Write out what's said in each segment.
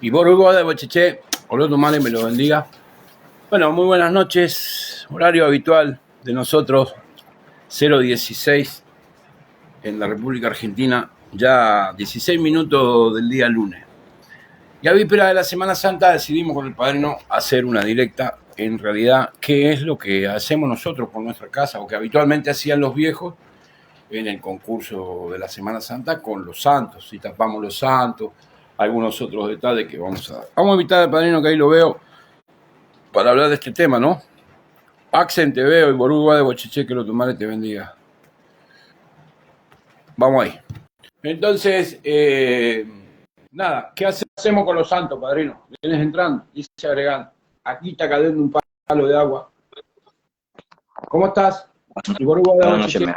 Y por Hugo de Bocheche, Oloto Male me lo bendiga. Bueno, muy buenas noches. Horario habitual de nosotros, 0:16 en la República Argentina, ya 16 minutos del día lunes. Y a víspera de la Semana Santa decidimos con el padrino hacer una directa. En realidad, ¿qué es lo que hacemos nosotros por nuestra casa o que habitualmente hacían los viejos en el concurso de la Semana Santa con los santos? Si tapamos los santos, algunos otros detalles que vamos a invitar al padrino, que ahí lo veo, para hablar de este tema, ¿no? Axen, te veo, y Boruga de Bocheche, que lo tomare te bendiga. Vamos ahí. Entonces, nada, ¿qué hacemos con los santos, padrino? Vienes entrando, dice agregando. Aquí está cayendo un palo de agua. ¿Cómo estás? Y Boruga de Bocheche,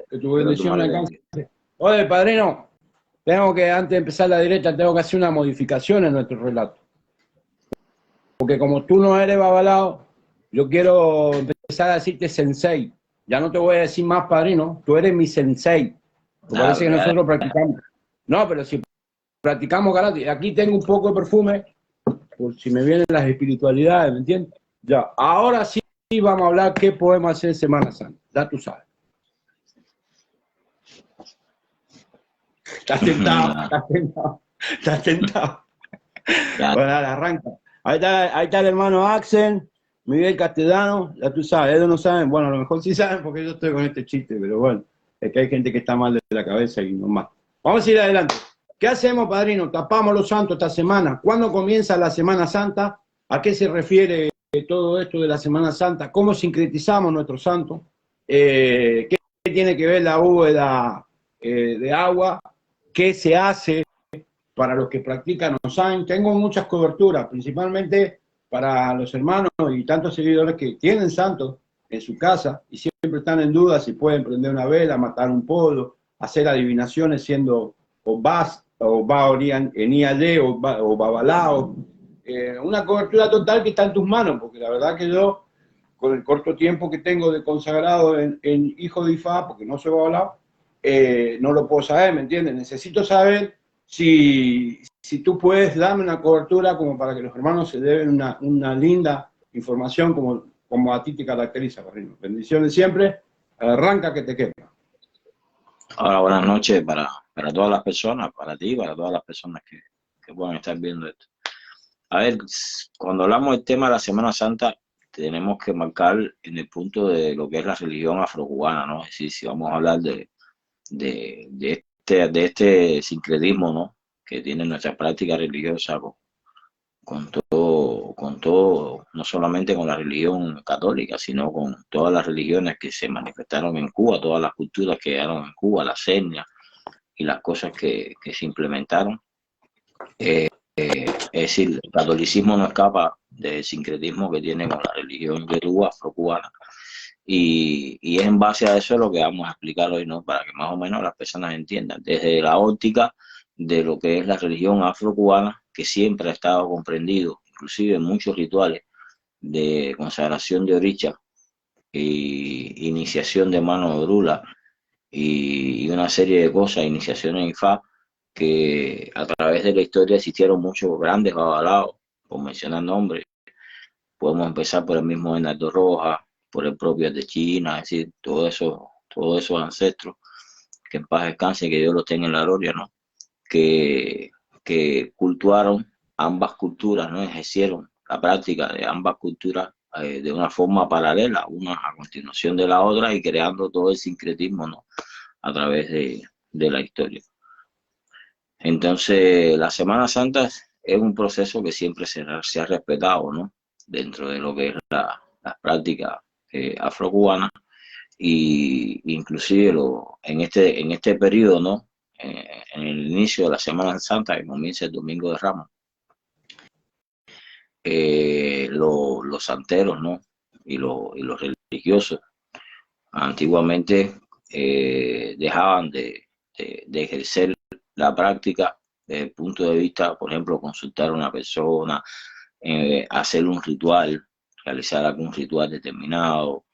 que tu bendición me alcance. Oye, padrino, tengo que, antes de empezar la directa, tengo que hacer una modificación en nuestro relato. Porque como tú no eres babalao, yo quiero empezar a decirte sensei. Ya no te voy a decir más padrino, tú eres mi sensei. Parece que nosotros practicamos. No, pero si practicamos karate, aquí tengo un poco de perfume, por si me vienen las espiritualidades, ¿me entiendes? Ya, ahora sí vamos a hablar qué podemos hacer en Semana Santa. Ya tú sabes. Estás tentado. Bueno, dale, arranca. Ahí está el hermano Axel, Miguel Castellano, ya tú sabes, ellos no saben, bueno, a lo mejor sí saben porque yo estoy con este chiste, pero bueno, es que hay gente que está mal de la cabeza y no más. Vamos a ir adelante. ¿Qué hacemos, padrino? Tapamos los santos esta semana. ¿Cuándo comienza la Semana Santa? ¿A qué se refiere todo esto de la Semana Santa? ¿Cómo sincretizamos nuestros santos? ¿Qué tiene que ver la bóveda de agua? ¿Qué se hace? Para los que practican no saben, tengo muchas coberturas, principalmente para los hermanos y tantos seguidores que tienen santos en su casa y siempre están en duda si pueden prender una vela, matar un pollo, hacer adivinaciones siendo o Baorian, Eniale o Babalao. Una cobertura total que está en tus manos, porque la verdad que yo, con el corto tiempo que tengo de consagrado en hijo de Ifá, porque no soy Babalao, no lo puedo saber, ¿me entiendes? Necesito saber si tú puedes darme una cobertura como para que los hermanos se den una linda información como a ti te caracteriza, padrino. Bendiciones siempre. Arranca que te quema. Ahora, buenas noches para todas las personas, para ti, para todas las personas que puedan estar viendo esto. A ver, cuando hablamos del tema de la Semana Santa, tenemos que marcar en el punto de lo que es la religión afrocubana, ¿no? Es decir, si vamos a hablar de este sincretismo, ¿no?, que tiene nuestra práctica religiosa con todo, no solamente con la religión católica, sino con todas las religiones que se manifestaron en Cuba, todas las culturas que llegaron en Cuba, las etnias y las cosas que se implementaron. Es decir, el catolicismo no escapa del sincretismo que tiene con la religión yoruba, afrocubana. Y es en base a eso lo que vamos a explicar hoy, ¿no?, para que más o menos las personas entiendan, desde la óptica de lo que es la religión afrocubana, que siempre ha estado comprendido, inclusive en muchos rituales de consagración de oricha y iniciación de mano de brula y una serie de cosas, iniciaciones en Ifá, que a través de la historia existieron muchos grandes babalaos, por mencionar nombres. Podemos empezar por el mismo Hernando Rojas, por el propio de China, es decir, todos esos ancestros, que en paz descanse, que Dios los tenga en la gloria, ¿no?, que cultuaron ambas culturas, ¿no?, ejercieron la práctica de ambas culturas de una forma paralela, una a continuación de la otra, y creando todo el sincretismo, ¿no?, a través de la historia. Entonces, la Semana Santa es un proceso que siempre se ha respetado, ¿no?, dentro de lo que es la práctica afrocubanas, y inclusive en este periodo, ¿no?, en el inicio de la Semana Santa, que comienza el Domingo de Ramos, los santeros, ¿no?, y los religiosos antiguamente dejaban de ejercer la práctica desde el punto de vista, por ejemplo, consultar a una persona, hacer un ritual, realizar algún ritual determinado,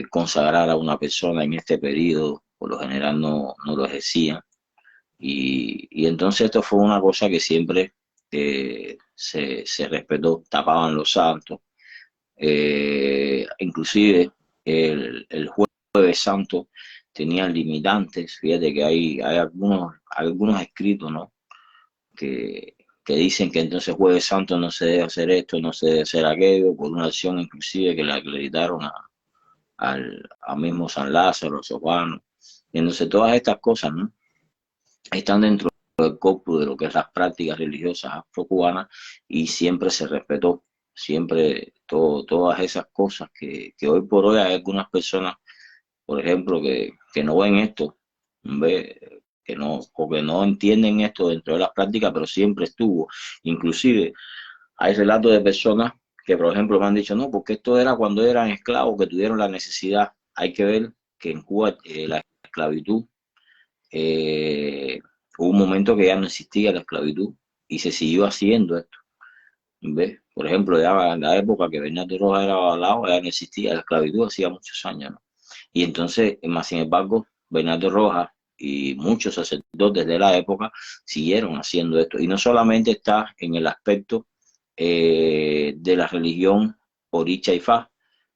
consagrar a una persona en este periodo, por lo general no lo ejercían. Y entonces esto fue una cosa que siempre se respetó, tapaban los santos, inclusive el Jueves Santo tenían limitantes. Fíjate que hay algunos escritos, ¿no? que dicen que entonces Jueves Santo no se debe hacer esto, no se debe hacer aquello, por una acción inclusive que le acreditaron a mismo San Lázaro, San Juan. Y entonces todas estas cosas, ¿no? Están dentro del corpus de lo que es las prácticas religiosas afrocubanas, y siempre se respetó, siempre todas esas cosas que hoy por hoy hay algunas personas, por ejemplo, que no ven esto, ¿ve? Que no, o que no entienden esto dentro de las prácticas, pero siempre estuvo. Inclusive hay relatos de personas que, por ejemplo, me han dicho, no, porque esto era cuando eran esclavos que tuvieron la necesidad. Hay que ver que en Cuba la esclavitud, eh, hubo un momento que ya no existía la esclavitud y se siguió haciendo esto. ¿Ves? Por ejemplo, ya en la época que Bernardo Rojas era avalado, ya no existía la esclavitud, hacía muchos años, ¿no? Y entonces, más sin embargo, Bernardo Rojas y muchos sacerdotes de la época siguieron haciendo esto. Y no solamente está en el aspecto de la religión Oricha y Fa,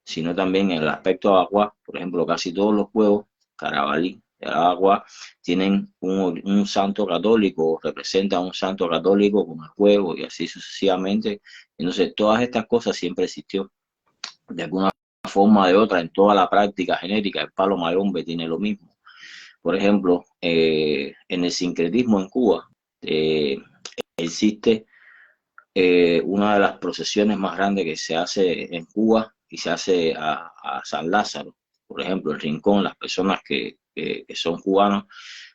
sino también en el aspecto agua. Por ejemplo, casi todos los pueblos, Carabalí, agua, tienen un santo católico, representan un santo católico con el juego y así sucesivamente. Entonces, todas estas cosas siempre existió de alguna forma o de otra en toda la práctica genérica. El palo mayombe tiene lo mismo. Por ejemplo, en el sincretismo en Cuba existe una de las procesiones más grandes que se hace en Cuba y se hace a San Lázaro. Por ejemplo, el Rincón, las personas que son cubanos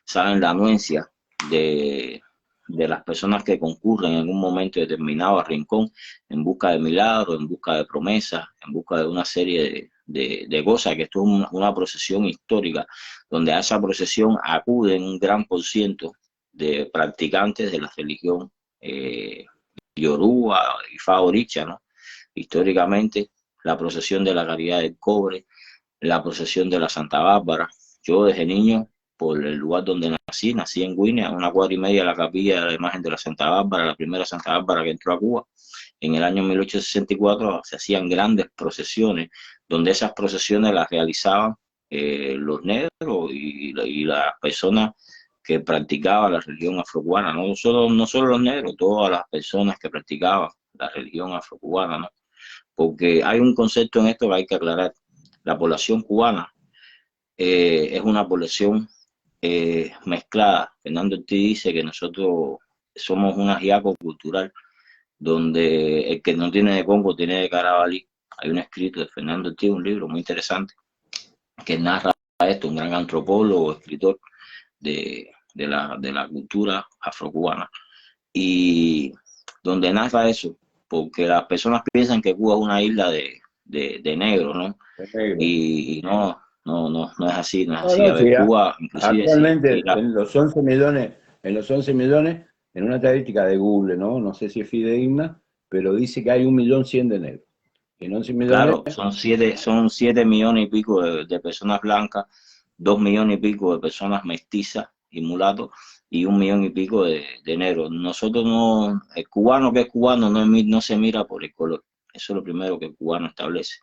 saben la anuencia de las personas que concurren en un momento determinado a Rincón en busca de milagros, en busca de promesas, en busca de una serie de cosas, que esto es una procesión histórica, donde a esa procesión acuden un gran por ciento de practicantes de la religión Yoruba y Fa Oricha, ¿no? Históricamente, la procesión de la Caridad del Cobre, la procesión de la Santa Bárbara. Yo desde niño, por el lugar donde nací en Guinea, a una cuadra y media de la capilla de la imagen de la Santa Bárbara, la primera Santa Bárbara que entró a Cuba. En el año 1864 se hacían grandes procesiones, donde esas procesiones las realizaban los negros y las personas que practicaban la religión afrocubana, no solo los negros, todas las personas que practicaban la religión afrocubana, ¿no? Porque hay un concepto en esto que hay que aclarar. La población cubana es una población mezclada. Fernando Ortiz dice que nosotros somos un ajiaco cultural, donde el que no tiene de Congo tiene de Carabalí. Hay un escrito de Fernando Ortiz, un libro muy interesante, que narra esto, un gran antropólogo, escritor de la cultura afrocubana, y donde narra eso, porque las personas piensan que Cuba es una isla de negros, ¿no? Y no es así, no es así. A ver, Sí, Cuba, inclusive, actualmente sí, en los 11 millones, en una estadística de Google, ¿no? No sé si es fidedigna, pero dice que hay 1.100.000 de negros. En 11 millones, claro, son 7 millones y pico de personas blancas, 2 millones y pico de personas mestizas y mulatos, y 1 millón y pico de negros. Nosotros no, el cubano que es cubano no se mira por el color. Eso es lo primero que el cubano establece.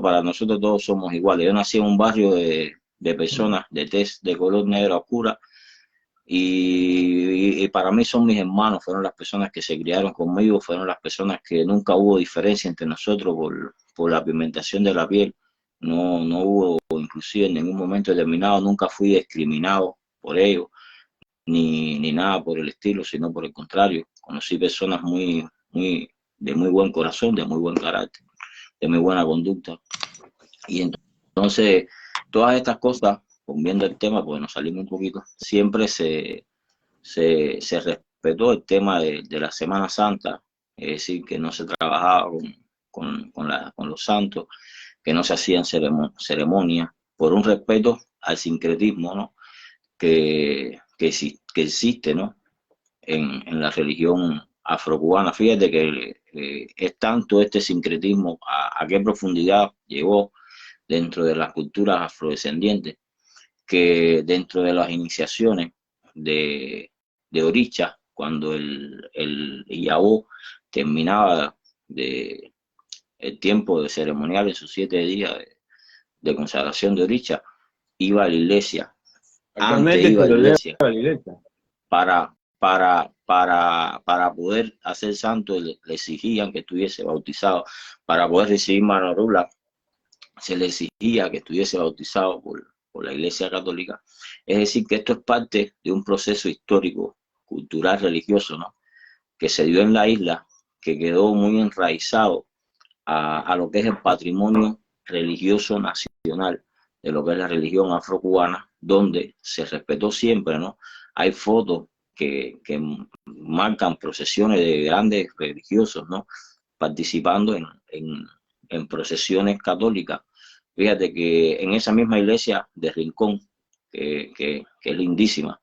Para nosotros todos somos iguales. Yo nací en un barrio de personas de tez de color negro oscura, y para mí son mis hermanos, fueron las personas que se criaron conmigo, fueron las personas que nunca hubo diferencia entre nosotros por la pigmentación de la piel. No hubo, inclusive en ningún momento determinado, nunca fui discriminado por ello, ni nada por el estilo, sino por el contrario. Conocí personas de muy buen corazón, de muy buen carácter, de muy buena conducta. Y entonces, todas estas cosas, volviendo al tema, porque nos salimos un poquito, siempre se respetó el tema de la Semana Santa, es decir, que no se trabajaba con los santos, que no se hacían ceremonias, por un respeto al sincretismo, ¿no? que existe, ¿no? en la religión afrocubana. Fíjate que es tanto este sincretismo, a qué profundidad llegó dentro de las culturas afrodescendientes, que dentro de las iniciaciones de Oricha cuando el Yahweh terminaba el tiempo de ceremonial en sus 7 días de consagración de Orisha, iba a la iglesia. Antes Actualmente iba se a la lo lee iglesia a la iglesia. para poder hacer santo, le exigían que estuviese bautizado. Para poder recibir Manarula, se le exigía que estuviese bautizado por la Iglesia Católica. Es decir, que esto es parte de un proceso histórico, cultural, religioso, ¿no?, que se dio en la isla, que quedó muy enraizado a lo que es el patrimonio religioso nacional, de lo que es la religión afrocubana, donde se respetó siempre, ¿no? Hay fotos que marcan procesiones de grandes religiosos, ¿no?, participando en procesiones católicas. Fíjate que en esa misma iglesia de Rincón, que es lindísima,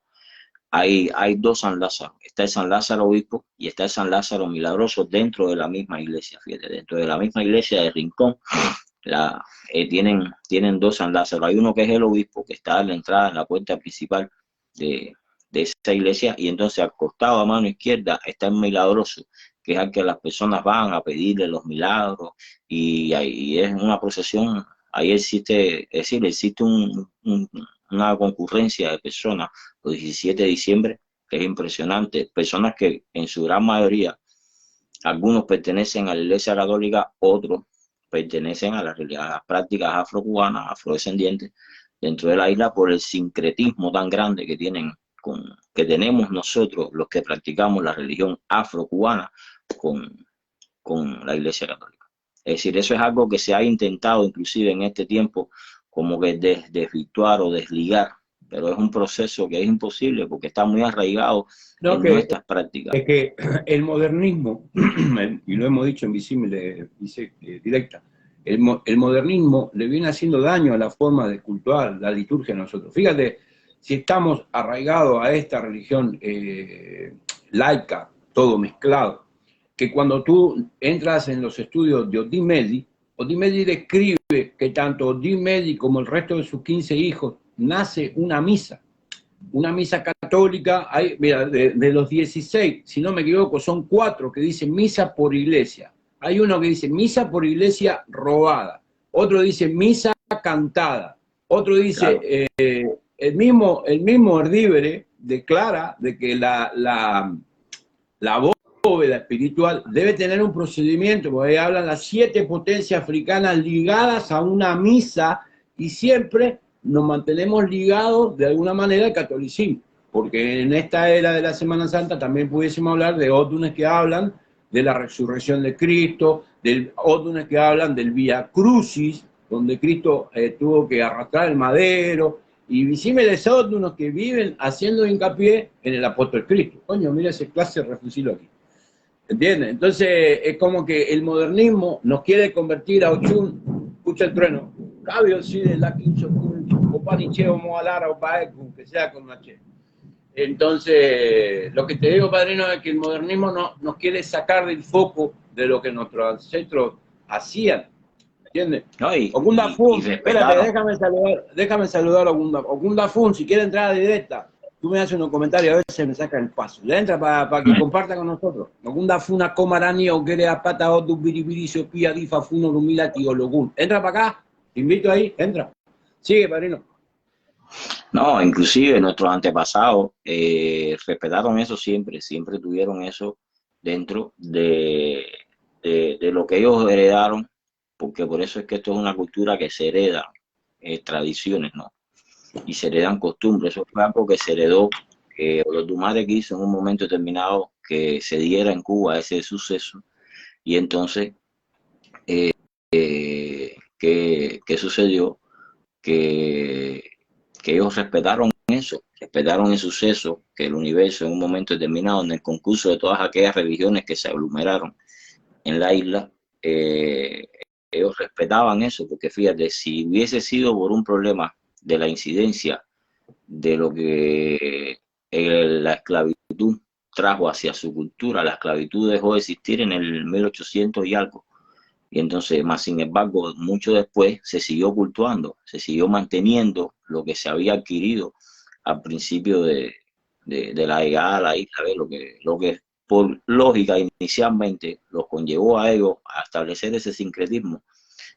hay 2 San Lázaro. Está el San Lázaro Obispo y está el San Lázaro Milagroso dentro de la misma iglesia. Fíjate, dentro de la misma iglesia de Rincón tienen 2 San Lázaro. Hay uno que es el obispo, que está a la entrada, en la puerta principal de esa iglesia, y entonces al costado, a mano izquierda, está el Milagroso, que es al que las personas van a pedirle los milagros, y ahí es una procesión. Ahí existe, es decir, existe una concurrencia de personas los 17 de diciembre, que es impresionante. Personas que en su gran mayoría, algunos pertenecen a la Iglesia Católica, otros pertenecen a las prácticas afrocubanas, afrodescendientes, dentro de la isla, por el sincretismo tan grande que tenemos nosotros, los que practicamos la religión afrocubana, con la Iglesia Católica. Es decir, eso es algo que se ha intentado inclusive en este tiempo como que desvirtuar o desligar, pero es un proceso que es imposible porque está muy arraigado en nuestras prácticas. Es que el modernismo, y lo hemos dicho en Visible Directa, el modernismo le viene haciendo daño a la forma de cultuar la liturgia a nosotros. Fíjate, si estamos arraigados a esta religión laica, todo mezclado, que cuando tú entras en los estudios de Odimedi describe que tanto Odimedi como el resto de sus 15 hijos nace una misa católica. Hay, mira, de los 16, si no me equivoco, son 4 que dicen misa por iglesia. Hay uno que dice misa por iglesia robada, otro dice misa cantada, otro dice, claro, el mismo Erdívere declara de que la bóveda espiritual debe tener un procedimiento, porque ahí hablan las 7 potencias africanas ligadas a una misa, y siempre nos mantenemos ligados de alguna manera al catolicismo, porque en esta era de la Semana Santa también pudiésemos hablar de ótunes que hablan de la resurrección de Cristo, ótunes que hablan del Vía Crucis, donde Cristo tuvo que arrastrar el madero, y visímiles ótunos que viven haciendo hincapié en el apóstol Cristo. Coño, mira ese clase de refusilo aquí. ¿Entiendes? Entonces es como que el modernismo nos quiere convertir a Ochun, escucha el trueno, Cabio sí de la quincho, o panicheo, moalara, o paecu, que sea con una che. Entonces, lo que te digo, padrino, es que el modernismo nos quiere sacar del foco de lo que nuestros ancestros hacían. ¿Entiendes? No, Ogunda Fun, espérate, déjame saludar a Ogunda Fun, si quiere entrar directa. Tú me haces unos comentarios, a ver si me saca el paso. Le entra para que comparta con nosotros. Ogunda Funa Comarani o Guerea Pata Odu Biribiricio Pia Difa Funo Lumilati o Logun. Entra para acá, te invito ahí, entra. Sigue, padrino. No, inclusive nuestros antepasados respetaron eso siempre tuvieron eso dentro de lo que ellos heredaron, porque por eso es que esto es una cultura que se hereda, tradiciones, ¿no? Y se heredan costumbres. Eso fue algo que se heredó, los Dumare quiso en un momento determinado que se diera en Cuba ese suceso, y entonces, ¿qué sucedió? Que ellos respetaron eso, respetaron el suceso, que el universo en un momento determinado, en el concurso de todas aquellas religiones que se aglomeraron en la isla, ellos respetaban eso, porque fíjate, si hubiese sido por un problema de la incidencia de lo que la esclavitud trajo hacia su cultura, la esclavitud dejó de existir en el 1800 y algo. Y entonces, más sin embargo, mucho después se siguió cultuando, se siguió manteniendo lo que se había adquirido al principio de de la llegada a la isla, ¿ves? Lo que por lógica inicialmente los conllevó a ellos a establecer ese sincretismo,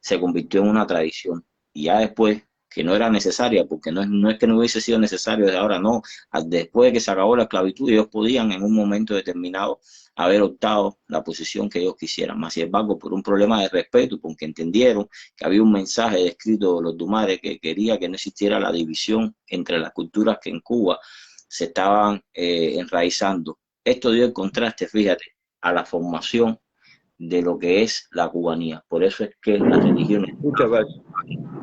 se convirtió en una tradición. Y ya después, que no era necesaria, porque no es que no hubiese sido necesario desde ahora, no, después de que se acabó la esclavitud, ellos podían en un momento determinado haber optado la posición que ellos quisieran. Más sin embargo, por un problema de respeto, porque entendieron que había un mensaje descrito de los Dumares que quería que no existiera la división entre las culturas que en Cuba se estaban enraizando. Esto dio el contraste, fíjate, a la formación de lo que es la cubanía. Por eso es que las religiones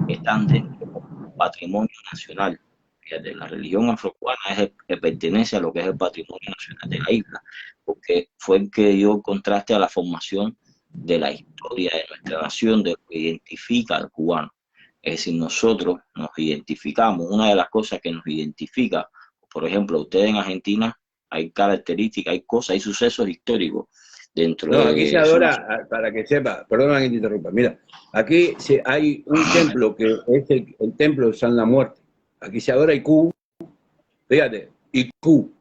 están dentro del patrimonio nacional. Fíjate, la religión afrocubana es el que pertenece a lo que es el patrimonio nacional de la isla, porque fue el que dio contraste a la formación de la historia de nuestra nación, de lo que identifica al cubano. Es decir, nosotros nos identificamos, una de las cosas que nos identifica, por ejemplo, ustedes en Argentina, hay características, hay cosas, hay sucesos históricos dentro no, de... aquí se adora, para que sepa, perdona que te interrumpa, mira, aquí hay un templo que es el templo de San la Muerte. Aquí se adora Iku, fíjate, Iku,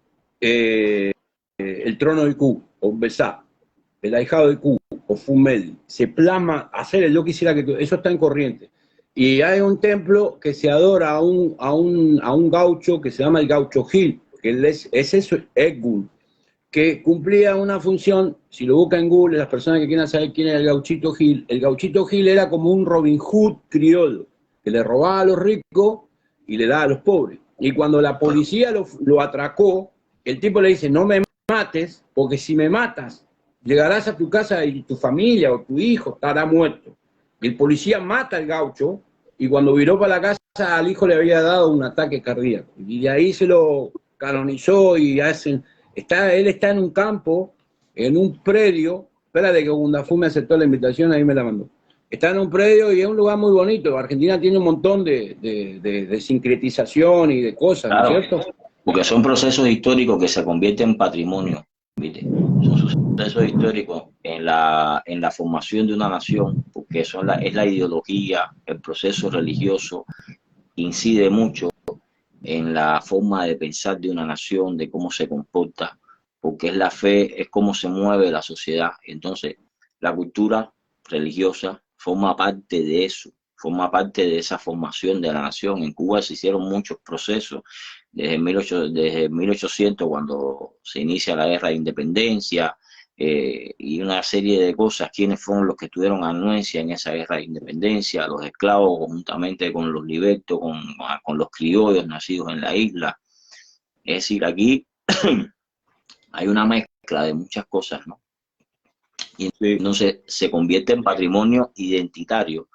el trono de Iku, o Besá, el ahijado de Iku, o Fumel, se plasma hacer el yo quisiera que eso está en Corrientes. Y hay un templo que se adora a un gaucho que se llama el Gaucho Gil, que es eso, Edgul, que cumplía una función. Si lo buscan en Google, las personas que quieran saber quién era el Gauchito Gil era como un Robin Hood criollo, que le robaba a los ricos y le daba a los pobres. Y cuando la policía lo atracó, el tipo le dice, no me mates, porque si me matas, llegarás a tu casa y tu familia o tu hijo estará muerto. Y el policía mata al gaucho, y cuando viró para la casa, al hijo le había dado un ataque cardíaco. Y de ahí se lo canonizó y hacen... él está en un campo, en un predio. Espérate que Gundafú me aceptó la invitación, ahí me la mandó. Está en un predio y es un lugar muy bonito. Argentina tiene un montón de sincretización y de cosas, claro, ¿no es cierto? porque son procesos históricos que se convierten en patrimonio, ¿viste? Son sucesos históricos en la formación de una nación, porque es la ideología, el proceso religioso incide mucho en la forma de pensar de una nación, de cómo se comporta, porque es la fe, es cómo se mueve la sociedad. Entonces, la cultura religiosa forma parte de eso, forma parte de esa formación de la nación. En Cuba se hicieron muchos procesos, desde 1800, cuando se inicia la guerra de independencia, y una serie de cosas, quiénes fueron los que tuvieron anuencia en esa guerra de independencia, los esclavos conjuntamente con los libertos, con los criollos nacidos en la isla. Es decir, aquí hay una mezcla de muchas cosas, ¿no? Y entonces se convierte en patrimonio identitario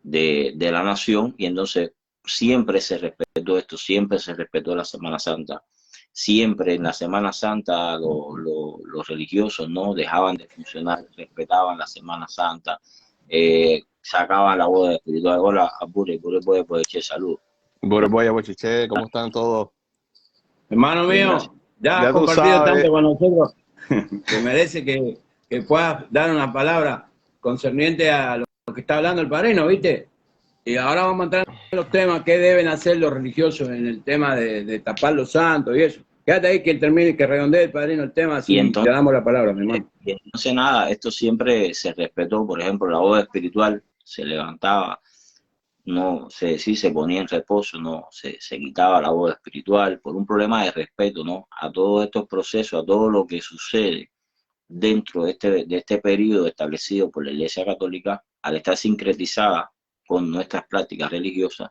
de la nación, y entonces siempre se respetó esto, siempre se respetó la Semana Santa. Siempre en la Semana Santa los religiosos no dejaban de funcionar, respetaban la Semana Santa, sacaban la boda espiritual. Hola, Apure, por salud. Boroboya, Bochiche, ¿cómo están todos? Hermano mío, ya has compartido tanto con nosotros que merece que puedas dar una palabra concerniente a lo que está hablando el padrino, ¿viste? Y ahora vamos a entrar en los temas que deben hacer los religiosos en el tema de tapar los santos y eso. Quédate ahí que termine, que redondee el padrino el tema, así te damos la palabra, mi hermano. Y entonces nada, esto siempre se respetó. Por ejemplo, la boda espiritual se levantaba, no se ponía en reposo, no se quitaba la boda espiritual por un problema de respeto, ¿no? A todos estos procesos, a todo lo que sucede dentro de este periodo establecido por la Iglesia Católica, al estar sincretizada con nuestras prácticas religiosas,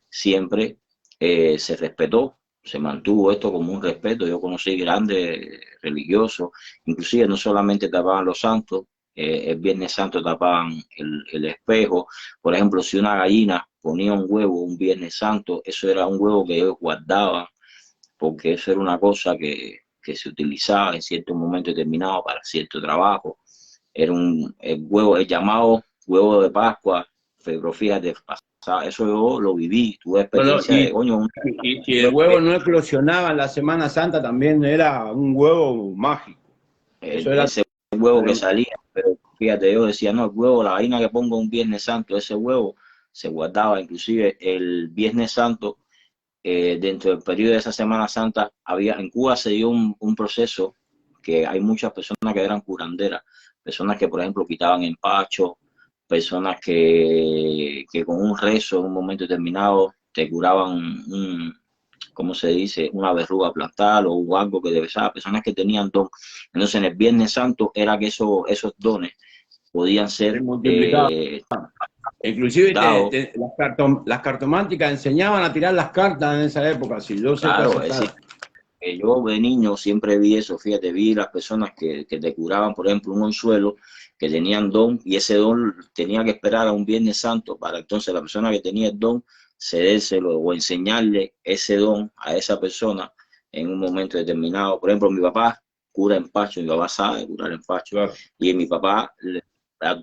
siempre se respetó, se mantuvo esto como un respeto. Yo conocí grandes religiosos, inclusive no solamente tapaban los santos, el Viernes Santo tapaban el espejo. Por ejemplo, si una gallina ponía un huevo un Viernes Santo, eso era un huevo que ellos guardaban, porque eso era una cosa que se utilizaba en cierto momento determinado para cierto trabajo. Era el huevo, el llamado huevo de Pascua, pero fíjate, eso yo lo viví, tuve experiencia de coño. Y si el huevo no eclosionaba en la Semana Santa, también era un huevo mágico. Ese huevo que salía, pero fíjate, yo decía, no, el huevo, la gallina que pongo un Viernes Santo, ese huevo se guardaba inclusive el Viernes Santo. dentro del periodo de esa Semana Santa, en Cuba se dio un proceso que hay muchas personas que eran curanderas, personas que, por ejemplo, quitaban empacho, personas que con un rezo en un momento determinado te curaban ¿cómo se dice? Una verruga plantar o algo que debe ser, personas que tenían don. Entonces, en el Viernes Santo era que esos dones podían ser multiplicados. Inclusive dados. las cartománticas enseñaban a tirar las cartas en esa época. Si yo sé Claro, es decir, yo de niño siempre vi eso, fíjate, vi las personas que te curaban, por ejemplo, un anzuelo, que tenían don, y ese don tenía que esperar a un Viernes Santo para entonces la persona que tenía el don cedérselo o enseñarle ese don a esa persona en un momento determinado. Por ejemplo, mi papá cura empacho, mi papá sabe curar empacho, claro. Y mi papá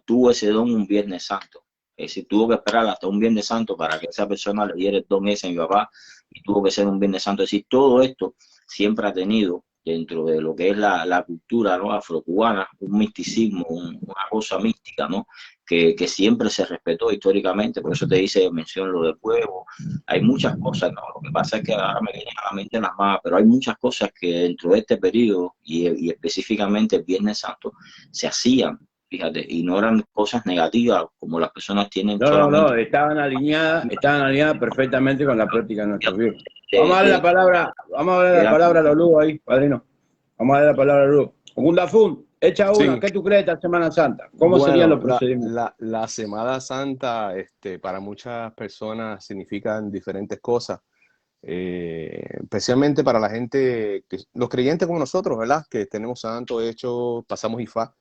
tuvo ese don un Viernes Santo. Es decir, tuvo que esperar hasta un Viernes Santo para que esa persona le diera el don ese a mi papá, y tuvo que ser un Viernes Santo. Es decir, todo esto siempre ha tenido dentro de lo que es la cultura, ¿no?, afrocubana, un misticismo, una cosa mística, ¿no?, que siempre se respetó históricamente. Por eso te menciono lo del huevo. Hay muchas cosas, ¿no? Lo que pasa es que ahora me vienen a la mente las más, pero hay muchas cosas que dentro de este periodo y específicamente el Viernes Santo se hacían, fíjate, y no eran cosas negativas como las personas tienen solamente. No, estaban alineadas perfectamente con la práctica de nuestros viejos. Vamos a darle la palabra a Lulú ahí, padrino. Vamos a darle la palabra a Lulú. Ogundafún, echa una. Sí. ¿Qué tú crees de esta Semana Santa? ¿Cómo serían los procedimientos? La Semana Santa, para muchas personas significan diferentes cosas, especialmente para la gente, los creyentes como nosotros, ¿verdad? Que tenemos santo hecho, pasamos Ifá,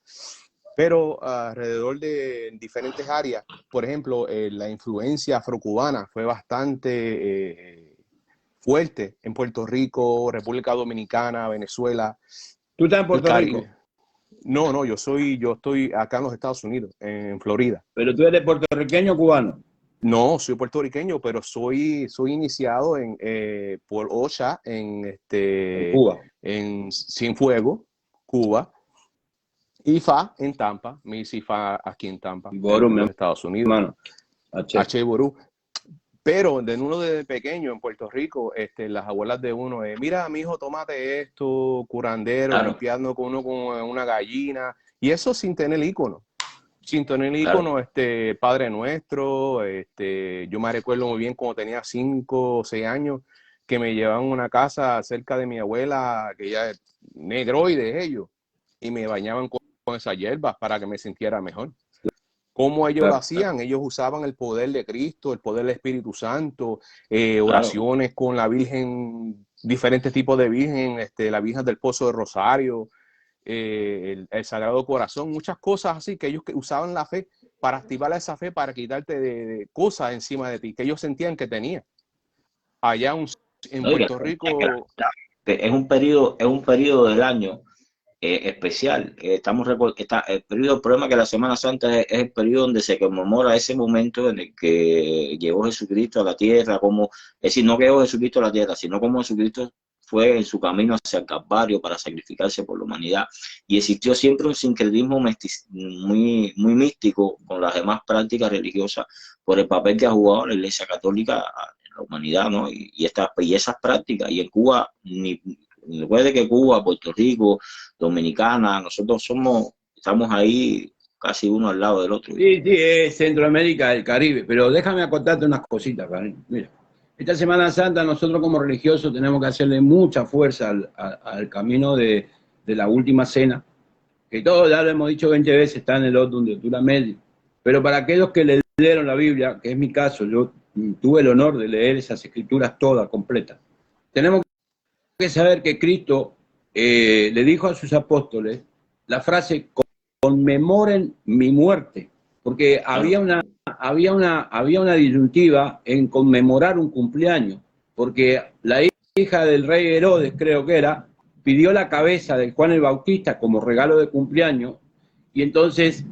pero alrededor de diferentes áreas. Por ejemplo, la influencia afrocubana fue bastante fuerte en Puerto Rico, República Dominicana, Venezuela. ¿Tú estás en Puerto Rico? No, yo estoy acá en los Estados Unidos, en Florida. ¿Pero tú eres puertorriqueño o cubano? No, soy puertorriqueño, pero soy iniciado por OSHA en Cuba, en Cienfuegos, Cuba, IFA en Tampa. Me hice IFA aquí en Tampa, en los Estados Unidos. Hermano. H. Ború. Pero de uno de pequeño en Puerto Rico, las abuelas de uno, mira, mi hijo, tómate esto, curandero, Claro, limpiando con uno con una gallina, y eso sin tener ícono. Sin tener ícono, claro. Padre Nuestro, yo me recuerdo muy bien cuando tenía 5 o 6 años, que me llevaban a una casa cerca de mi abuela, que ya es negroide ellos, y me bañaban con esas hierbas para que me sintiera mejor. ¿Cómo ellos lo hacían? Ellos usaban el poder de Cristo, el poder del Espíritu Santo, oraciones con la Virgen, diferentes tipos de Virgen, la Virgen del Pozo de Rosario, el Sagrado Corazón, muchas cosas así que ellos usaban la fe para activar esa fe, para quitarte de cosas encima de ti que ellos sentían que tenían. Allá en Puerto Rico es un periodo del año especial. El problema es que la Semana Santa es el periodo donde se conmemora ese momento en el que llegó Jesucristo a la tierra, es decir, no que llegó Jesucristo a la tierra, sino como Jesucristo fue en su camino hacia el Calvario para sacrificarse por la humanidad. Y existió siempre un sincretismo muy, muy místico con las demás prácticas religiosas por el papel que ha jugado la Iglesia Católica en la humanidad, ¿no? Y esas prácticas. Y en Cuba, recuerde que Cuba, Puerto Rico, Dominicana, nosotros estamos ahí casi uno al lado del otro. Sí, es Centroamérica, el Caribe, pero déjame acotarte unas cositas, Karim. Mira, esta Semana Santa nosotros como religiosos tenemos que hacerle mucha fuerza al camino de la última cena, que todos ya lo hemos dicho 20 veces, está en el orden de altura medio, pero para aquellos que leyeron la Biblia, que es mi caso, yo tuve el honor de leer esas escrituras todas, completas, tenemos que saber que Cristo le dijo a sus apóstoles la frase: conmemoren mi muerte, porque había una disyuntiva en conmemorar un cumpleaños, porque la hija del rey Herodes, creo que era, pidió la cabeza de Juan el Bautista como regalo de cumpleaños, y entonces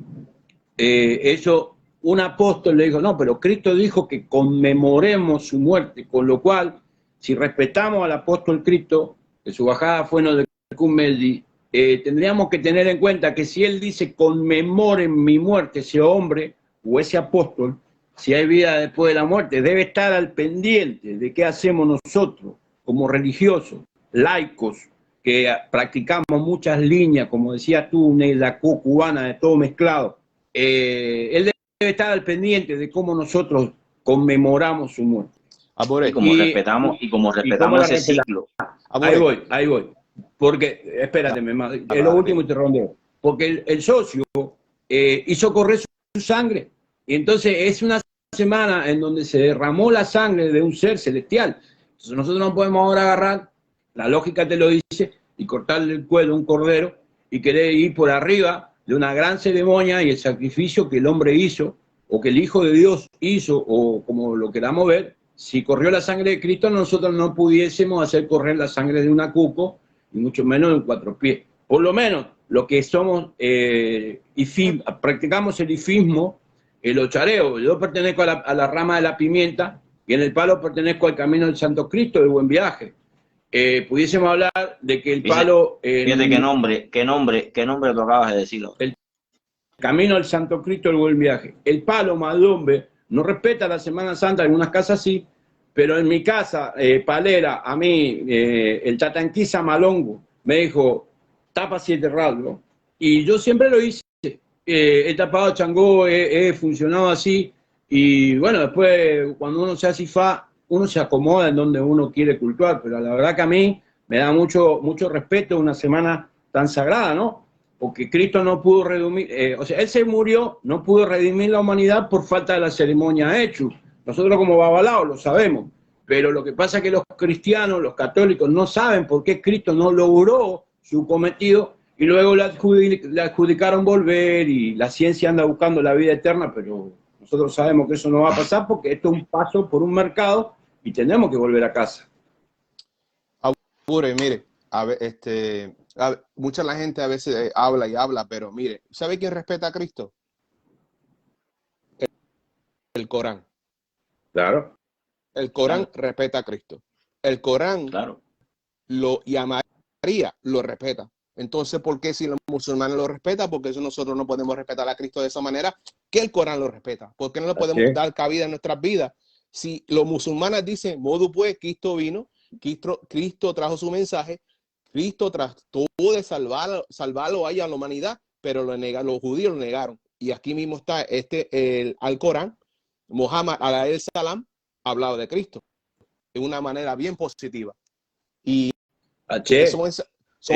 un apóstol le dijo: no, pero Cristo dijo que conmemoremos su muerte, con lo cual, si respetamos al apóstol Cristo, que su bajada fue en Cummeldi, tendríamos que tener en cuenta que si él dice conmemoren mi muerte, ese hombre o ese apóstol si hay vida después de la muerte, debe estar al pendiente de qué hacemos nosotros como religiosos, laicos, que practicamos muchas líneas, como decías tú, la cubana, de todo mezclado. Él debe estar al pendiente de cómo nosotros conmemoramos su muerte. Y como respetamos ese ciclo. Ahí voy. Porque, espérate, es lo último y te rondeo. Porque el socio hizo correr su sangre. Y entonces es una semana en donde se derramó la sangre de un ser celestial. Entonces nosotros no podemos ahora agarrar, la lógica te lo dice, y cortarle el cuello a un cordero y querer ir por arriba de una gran ceremonia y el sacrificio que el hombre hizo, o que el Hijo de Dios hizo, o como lo queramos ver. Si corrió la sangre de Cristo, nosotros no pudiésemos hacer correr la sangre de una cuco, y mucho menos de un cuatro pies. Por lo menos, lo que somos, practicamos el ifismo, el ochareo. Yo pertenezco a la rama de la pimienta, y en el palo pertenezco al camino del Santo Cristo del Buen Viaje. Pudiésemos hablar de que el palo... Fíjate qué nombre tú acabas de decirlo. El camino del Santo Cristo del Buen Viaje. El palo Malombe no respeta la Semana Santa, en algunas casas sí, pero en mi casa, palera, a mí, el Tatanquiza Malongo me dijo, tapa 7 rasgos, y yo siempre lo hice. He tapado changó, he funcionado así, y bueno, después cuando uno se hace fa, uno se acomoda en donde uno quiere cultuar, pero la verdad que a mí me da mucho respeto una semana tan sagrada, ¿no? Porque Cristo no pudo redimir, o sea, Él se murió, no pudo redimir la humanidad por falta de la ceremonia hecho. Nosotros como babalaos lo sabemos, pero lo que pasa es que los cristianos, los católicos, no saben por qué Cristo no logró su cometido, y luego le adjudicaron volver, y la ciencia anda buscando la vida eterna, pero nosotros sabemos que eso no va a pasar porque esto es un paso por un mercado y tenemos que volver a casa. Mire, mucha la gente a veces habla y habla, pero mire, ¿sabe quién respeta a Cristo? El Corán. Claro. El Corán respeta a Cristo. El Corán y a María lo respeta. Entonces, ¿por qué si los musulmanes lo respetan? Porque eso nosotros no podemos respetar a Cristo de esa manera que el Corán lo respeta. ¿Por qué no le podemos dar cabida en nuestras vidas? Si los musulmanes dicen, modo pues, Cristo vino, Cristo trajo su mensaje, Cristo trató de salvarlo a la humanidad, pero los judíos lo negaron. Y aquí mismo está al Corán, Muhammad alayhi salam hablado de Cristo de una manera bien positiva. Y son esas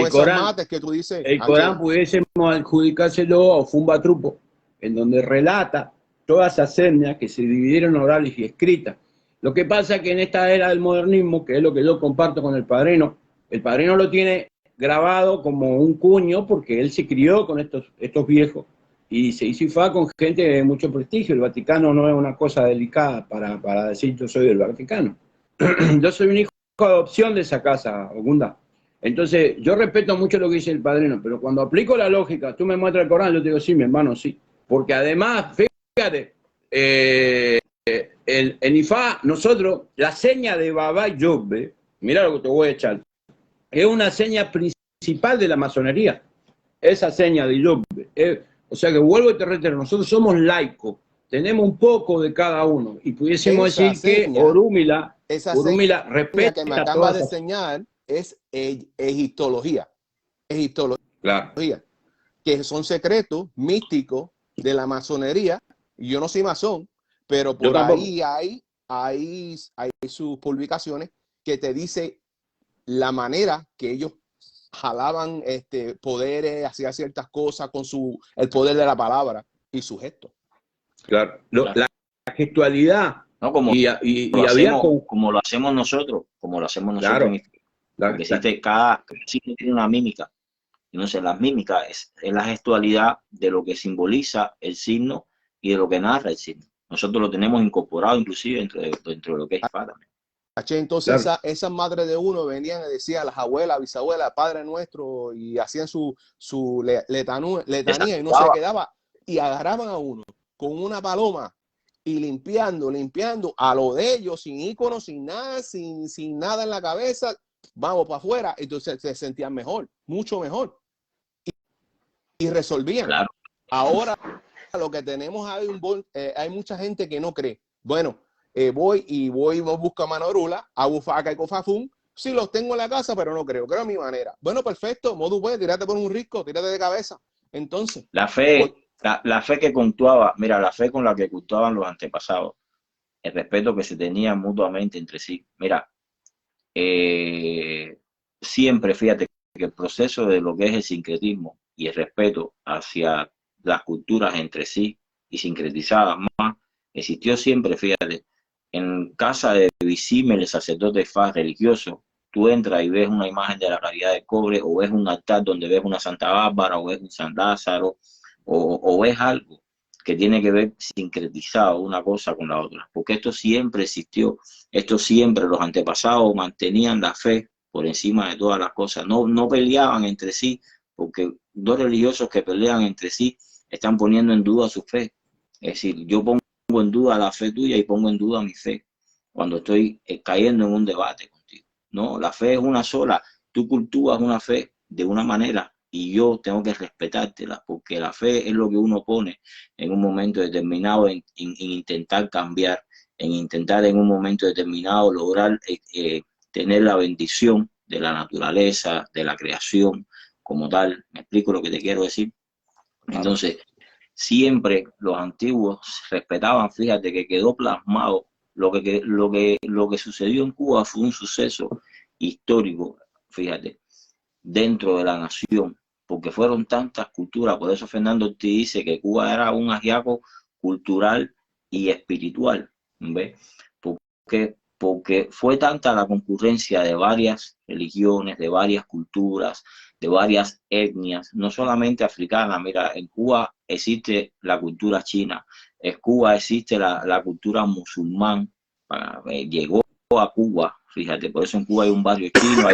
Corán, mates que tú dices. El Corán pudiésemos adjudicárselo a Fumba Trupo, en donde relata todas esas etnias que se dividieron orales y escritas. Lo que pasa es que en esta era del modernismo, que es lo que yo comparto con el padrino lo tiene grabado como un cuño porque él se crió con estos viejos y se hizo IFA con gente de mucho prestigio. El Vaticano no es una cosa delicada para decir yo soy del Vaticano. Yo soy un hijo de adopción de esa casa, Ogunda. Entonces, yo respeto mucho lo que dice el padrino, pero cuando aplico la lógica, tú me muestras el Corán, yo te digo, sí, mi hermano, sí. Porque además, fíjate, en IFA, nosotros, la seña de Baba y Yobbe, mira lo que te voy a echar, es una seña principal de la masonería. Esa seña de Yobbe. O sea que vuelvo y te reitero, nosotros somos laicos, tenemos un poco de cada uno, y pudiésemos decir que Orúmila respeta que me acaba de enseñar es egiptología. Claro. Que son secretos místicos de la masonería. Yo no soy masón, pero por ahí hay sus publicaciones que te dice la manera que ellos jalaban poderes, hacían ciertas cosas con el poder de la palabra y su gesto. Claro. La gestualidad. No, como lo hacemos nosotros. Claro. Porque existe cada signo tiene una mímica. Entonces, la mímica es la gestualidad de lo que simboliza el signo y de lo que narra el signo. Nosotros lo tenemos incorporado inclusive dentro de lo que es IFA también. Entonces, claro, esas madres de uno venían y decían las abuelas, bisabuelas, Padre Nuestro, y hacían su letanía y no se quedaba. Y agarraban a uno con una paloma y limpiando a lo de ellos, sin ícono, sin nada, sin nada en la cabeza. Vamos para afuera. Entonces se sentían mejor, mucho mejor. Y resolvían. Claro. Ahora lo que tenemos hay mucha gente que no cree. Bueno, voy, busco a Manorula, a Bufaca y Cofafún. Sí, los tengo en la casa, pero no creo a mi manera. Bueno, perfecto, modo puede, tírate por un risco, tírate de cabeza. Entonces, la fe que cultuaba, mira, la fe con la que cultuaban los antepasados, el respeto que se tenían mutuamente entre sí. Mira, siempre, fíjate, que el proceso de lo que es el sincretismo y el respeto hacia las culturas entre sí y sincretizadas más, existió siempre, fíjate. En casa de Visímel, el sacerdote Faz religioso, tú entras y ves una imagen de la Caridad de Cobre, o ves un altar donde ves una Santa Bárbara, o ves un San Lázaro, o ves algo que tiene que ver sincretizado una cosa con la otra, porque esto siempre existió, esto siempre los antepasados mantenían la fe por encima de todas las cosas, no peleaban entre sí, porque dos religiosos que pelean entre sí están poniendo en duda su fe. Es decir, yo pongo en duda la fe tuya y pongo en duda mi fe cuando estoy cayendo en un debate contigo. No, la fe es una sola. Tú cultúas una fe de una manera y yo tengo que respetártela, porque la fe es lo que uno pone en un momento determinado en intentar cambiar, en intentar en un momento determinado lograr tener la bendición de la naturaleza, de la creación como tal. ¿Me explico lo que te quiero decir? Entonces, siempre los antiguos respetaban, fíjate que quedó plasmado lo que sucedió en Cuba fue un suceso histórico, fíjate, dentro de la nación, porque fueron tantas culturas. Por eso Fernando Ortiz dice que Cuba era un ajiaco cultural y espiritual, ¿ves? Porque fue tanta la concurrencia de varias religiones, de varias culturas, de varias etnias, no solamente africanas. Mira, en Cuba existe la cultura china, en Cuba existe la cultura musulmán, llegó a Cuba, fíjate, por eso en Cuba hay un barrio chino,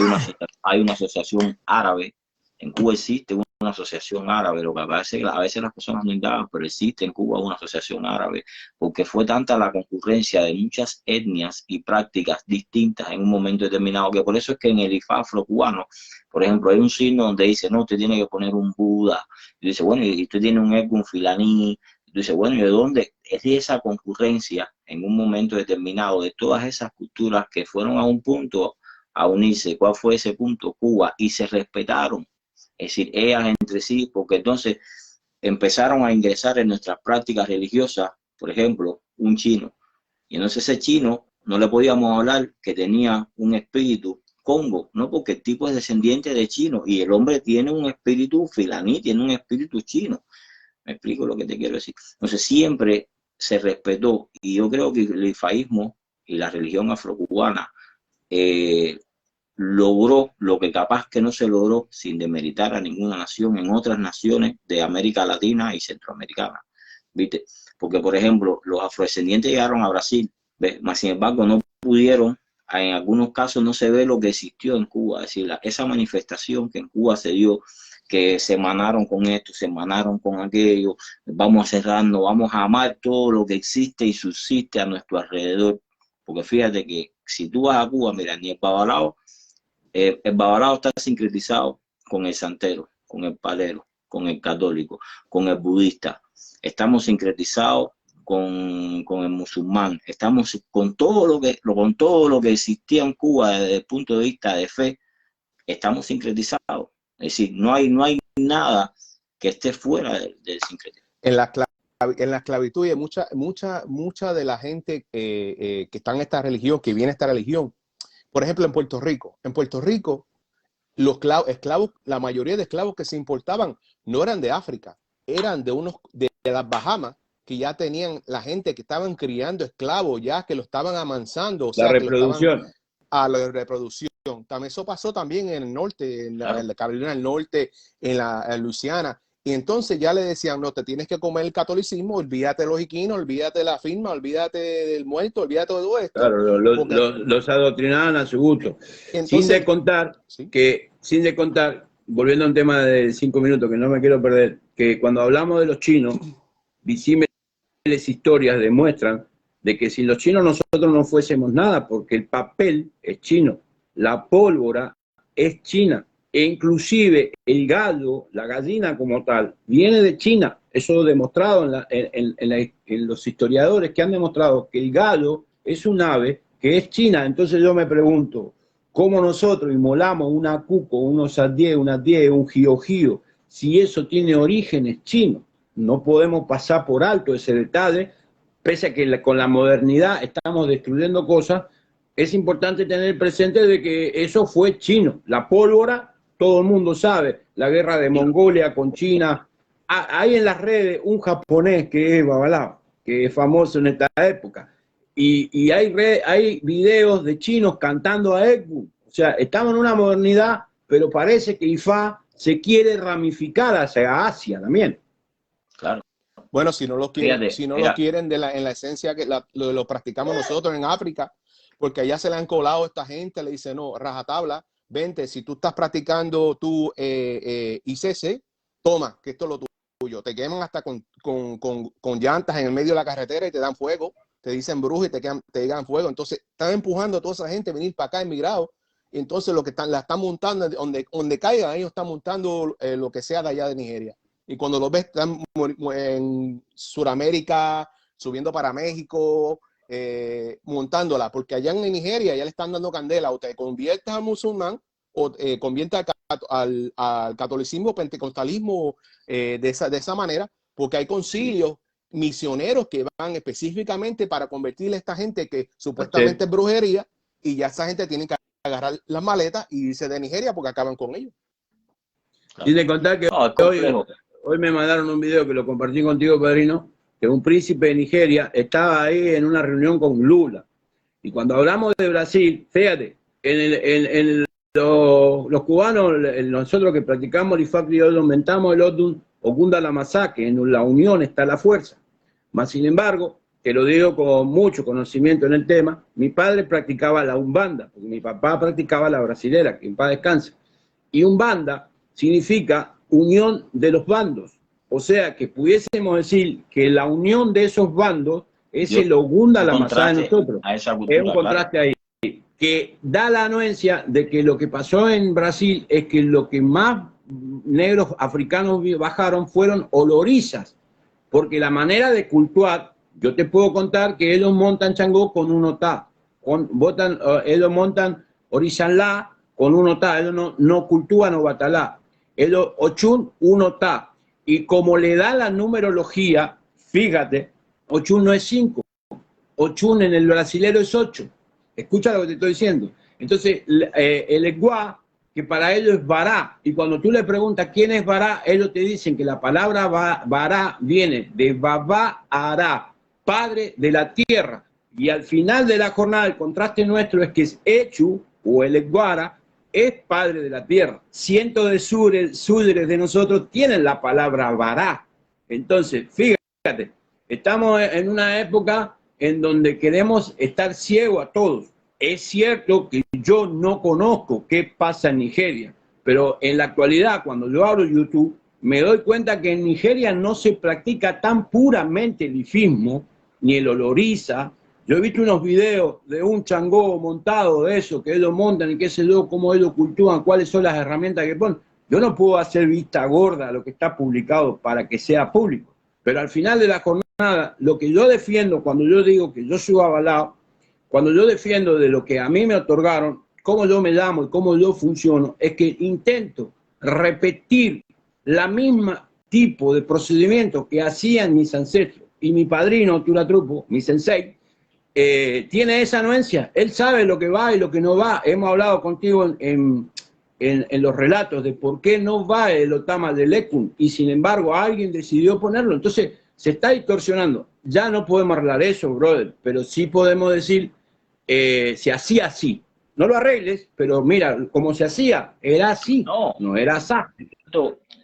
hay una asociación árabe, en Cuba existe una asociación árabe, lo que pasa es que a veces las personas no indagan, pero existe en Cuba una asociación árabe, porque fue tanta la concurrencia de muchas etnias y prácticas distintas en un momento determinado, que por eso es que en el IFA afro-cubano, por ejemplo, hay un signo donde dice, no, usted tiene que poner un Buda, y dice, bueno, y usted tiene un filaní, y dice, bueno, ¿y de dónde? Es de esa concurrencia en un momento determinado de todas esas culturas que fueron a un punto a unirse. ¿Cuál fue ese punto? Cuba, y se respetaron, es decir, ellas entre sí, porque entonces empezaron a ingresar en nuestras prácticas religiosas, por ejemplo, un chino, y entonces ese chino no le podíamos hablar que tenía un espíritu congo, ¿no? Porque el tipo es descendiente de chino y el hombre tiene un espíritu filaní, tiene un espíritu chino. ¿Me explico lo que te quiero decir? Entonces siempre se respetó, y yo creo que el ifaísmo y la religión afrocubana logró lo que capaz que no se logró sin demeritar a ninguna nación en otras naciones de América Latina y Centroamericana, ¿viste? Porque, por ejemplo, los afrodescendientes llegaron a Brasil, ¿ves? Mas, sin embargo, no pudieron, en algunos casos no se ve lo que existió en Cuba, es decir, esa manifestación que en Cuba se dio, que se emanaron con esto, se emanaron con aquello, vamos a cerrarnos, vamos a amar todo lo que existe y subsiste a nuestro alrededor, porque fíjate que si tú vas a Cuba, mira, ni el babalao está sincretizado con el santero, con el palero, con el católico, con el budista. Estamos sincretizados con el musulmán. Estamos con todo lo que existía en Cuba desde el punto de vista de fe. Estamos sincretizados. Es decir, no hay nada que esté fuera del sincretismo. En la esclavitud hay mucha de la gente que está en esta religión, que viene a esta religión. Por ejemplo, en Puerto Rico, los esclavos, la mayoría de esclavos que se importaban no eran de África, eran de las Bahamas, que ya tenían la gente que estaban criando esclavos, ya que lo estaban amansando, o sea, la reproducción. Que lo estaban a la reproducción. También eso pasó también en el norte, en la Carolina del Norte, en Luisiana. Y entonces ya le decían, no, te tienes que comer el catolicismo, olvídate de los iquinos, olvídate de la firma, olvídate del muerto, olvídate de todo esto. Claro, los adoctrinaban a su gusto. Entonces, sin de contar, volviendo a un tema de 5 minutos que no me quiero perder, que cuando hablamos de los chinos, visibles historias demuestran de que sin los chinos nosotros no fuésemos nada, porque el papel es chino, la pólvora es china, E inclusive el gallo, la gallina como tal, viene de China. Eso demostrado en los historiadores que han demostrado que el gallo es un ave que es china. Entonces yo me pregunto, ¿cómo nosotros inmolamos una cuco, unos adié, un gio, si eso tiene orígenes chinos? No podemos pasar por alto ese detalle, pese a que con la modernidad estamos destruyendo cosas. Es importante tener presente de que eso fue chino. La pólvora, todo el mundo sabe, la guerra de Mongolia con China. Hay en las redes un japonés que es Babalao, que es famoso en esta época. Y hay videos de chinos cantando a Ekbu. O sea, estamos en una modernidad, pero parece que IFA se quiere ramificar hacia Asia también. Claro. Bueno, si no lo quieren, Fíjate, si no lo quieren en la esencia que lo practicamos nosotros en África, porque allá se le han colado a esta gente, le dicen, no, rajatabla, vente, si tú estás practicando tu ICC, toma, que esto es lo tuyo. Te queman hasta con llantas en el medio de la carretera y te dan fuego, te dicen brujo y te dan fuego. Entonces están empujando a toda esa gente a venir para acá, emigrados, y entonces lo que la están montando, donde caigan, ellos están montando lo que sea de allá de Nigeria. Y cuando los ves, están en Sudamérica, subiendo para México, montándola, porque allá en Nigeria ya le están dando candela, o te conviertes al musulmán o conviertes al catolicismo, pentecostalismo, de esa manera, porque hay concilios misioneros que van específicamente para convertir a esta gente que supuestamente es brujería, y ya esa gente tiene que agarrar las maletas y irse de Nigeria porque acaban con ellos. Sin de contar que hoy me mandaron un video que lo compartí contigo, padrino, que un príncipe de Nigeria estaba ahí en una reunión con Lula. Y cuando hablamos de Brasil, fíjate, los cubanos, nosotros que practicamos el IFAC criollo, inventamos el Odun Okunda la Masacre, en la unión está la fuerza. Mas, sin embargo, te lo digo con mucho conocimiento en el tema, mi padre practicaba la Umbanda, porque mi papá practicaba la brasilera, que en paz descanse. Y Umbanda significa unión de los bandos. O sea, que pudiésemos decir que la unión de esos bandos es el Ogunda la Masá de nosotros. Es un contraste ahí, que da la anuencia de que lo que pasó en Brasil es que lo que más negros africanos bajaron fueron olorizas, porque la manera de cultuar, yo te puedo contar que ellos montan changó con un otá, ellos montan orizanlá con un otá, ellos no cultúan o batalá, ellos ochun un otá. Y como le da la numerología, fíjate, Ochun no es 5, Ochun en el brasilero es 8. Escucha lo que te estoy diciendo. Entonces, el Eguá, que para ellos es Bará, y cuando tú le preguntas quién es Bará, ellos te dicen que la palabra Bará viene de Babá Ará, padre de la tierra. Y al final de la jornada, el contraste nuestro es que es Echu, o el Eguara, es padre de la tierra. Cientos de sudres de nosotros tienen la palabra Bará. Entonces, fíjate, estamos en una época en donde queremos estar ciegos a todos. Es cierto que yo no conozco qué pasa en Nigeria, pero en la actualidad, cuando yo abro YouTube, me doy cuenta que en Nigeria no se practica tan puramente el ifismo, ni el oloriza. Yo he visto unos videos de un changó montado de eso, que ellos montan y qué sé yo, cómo ellos cultúan, cuáles son las herramientas que ponen. Yo no puedo hacer vista gorda a lo que está publicado para que sea público, pero al final de la jornada, lo que yo defiendo cuando yo digo que yo soy avalado, cuando yo defiendo de lo que a mí me otorgaron, cómo yo me llamo y cómo yo funciono, es que intento repetir la misma tipo de procedimientos que hacían mis ancestros. Y mi padrino, Turatrupo, mi sensei, tiene esa anuencia. Él sabe lo que va y lo que no va. Hemos hablado contigo en los relatos de por qué no va el Otama de Lekun y sin embargo alguien decidió ponerlo. Entonces se está distorsionando. Ya no podemos arreglar eso, brother, pero sí podemos decir, se hacía así. No lo arregles, pero mira, como se hacía, era así, no era así.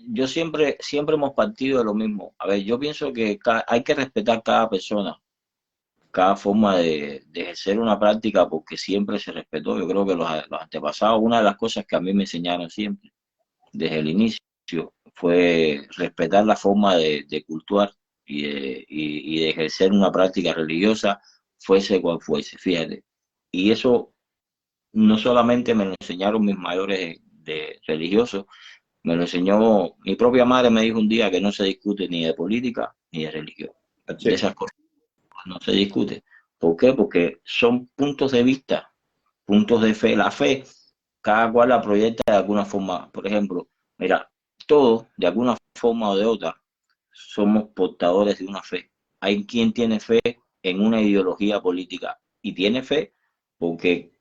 Yo siempre hemos partido de lo mismo. A ver, yo pienso que hay que respetar cada persona, cada forma de ejercer una práctica, porque siempre se respetó. Yo creo que los antepasados, una de las cosas que a mí me enseñaron siempre, desde el inicio, fue respetar la forma de cultuar y de ejercer una práctica religiosa, fuese cual fuese, fíjate. Y eso no solamente me lo enseñaron mis mayores de religioso, me lo enseñó mi propia madre. Me dijo un día que no se discute ni de política ni de religión. De esas cosas no se discute. ¿Por qué? Porque son puntos de vista, puntos de fe. La fe, cada cual la proyecta de alguna forma. Por ejemplo, mira, todos, de alguna forma o de otra, somos portadores de una fe. Hay quien tiene fe en una ideología política y tiene fe porque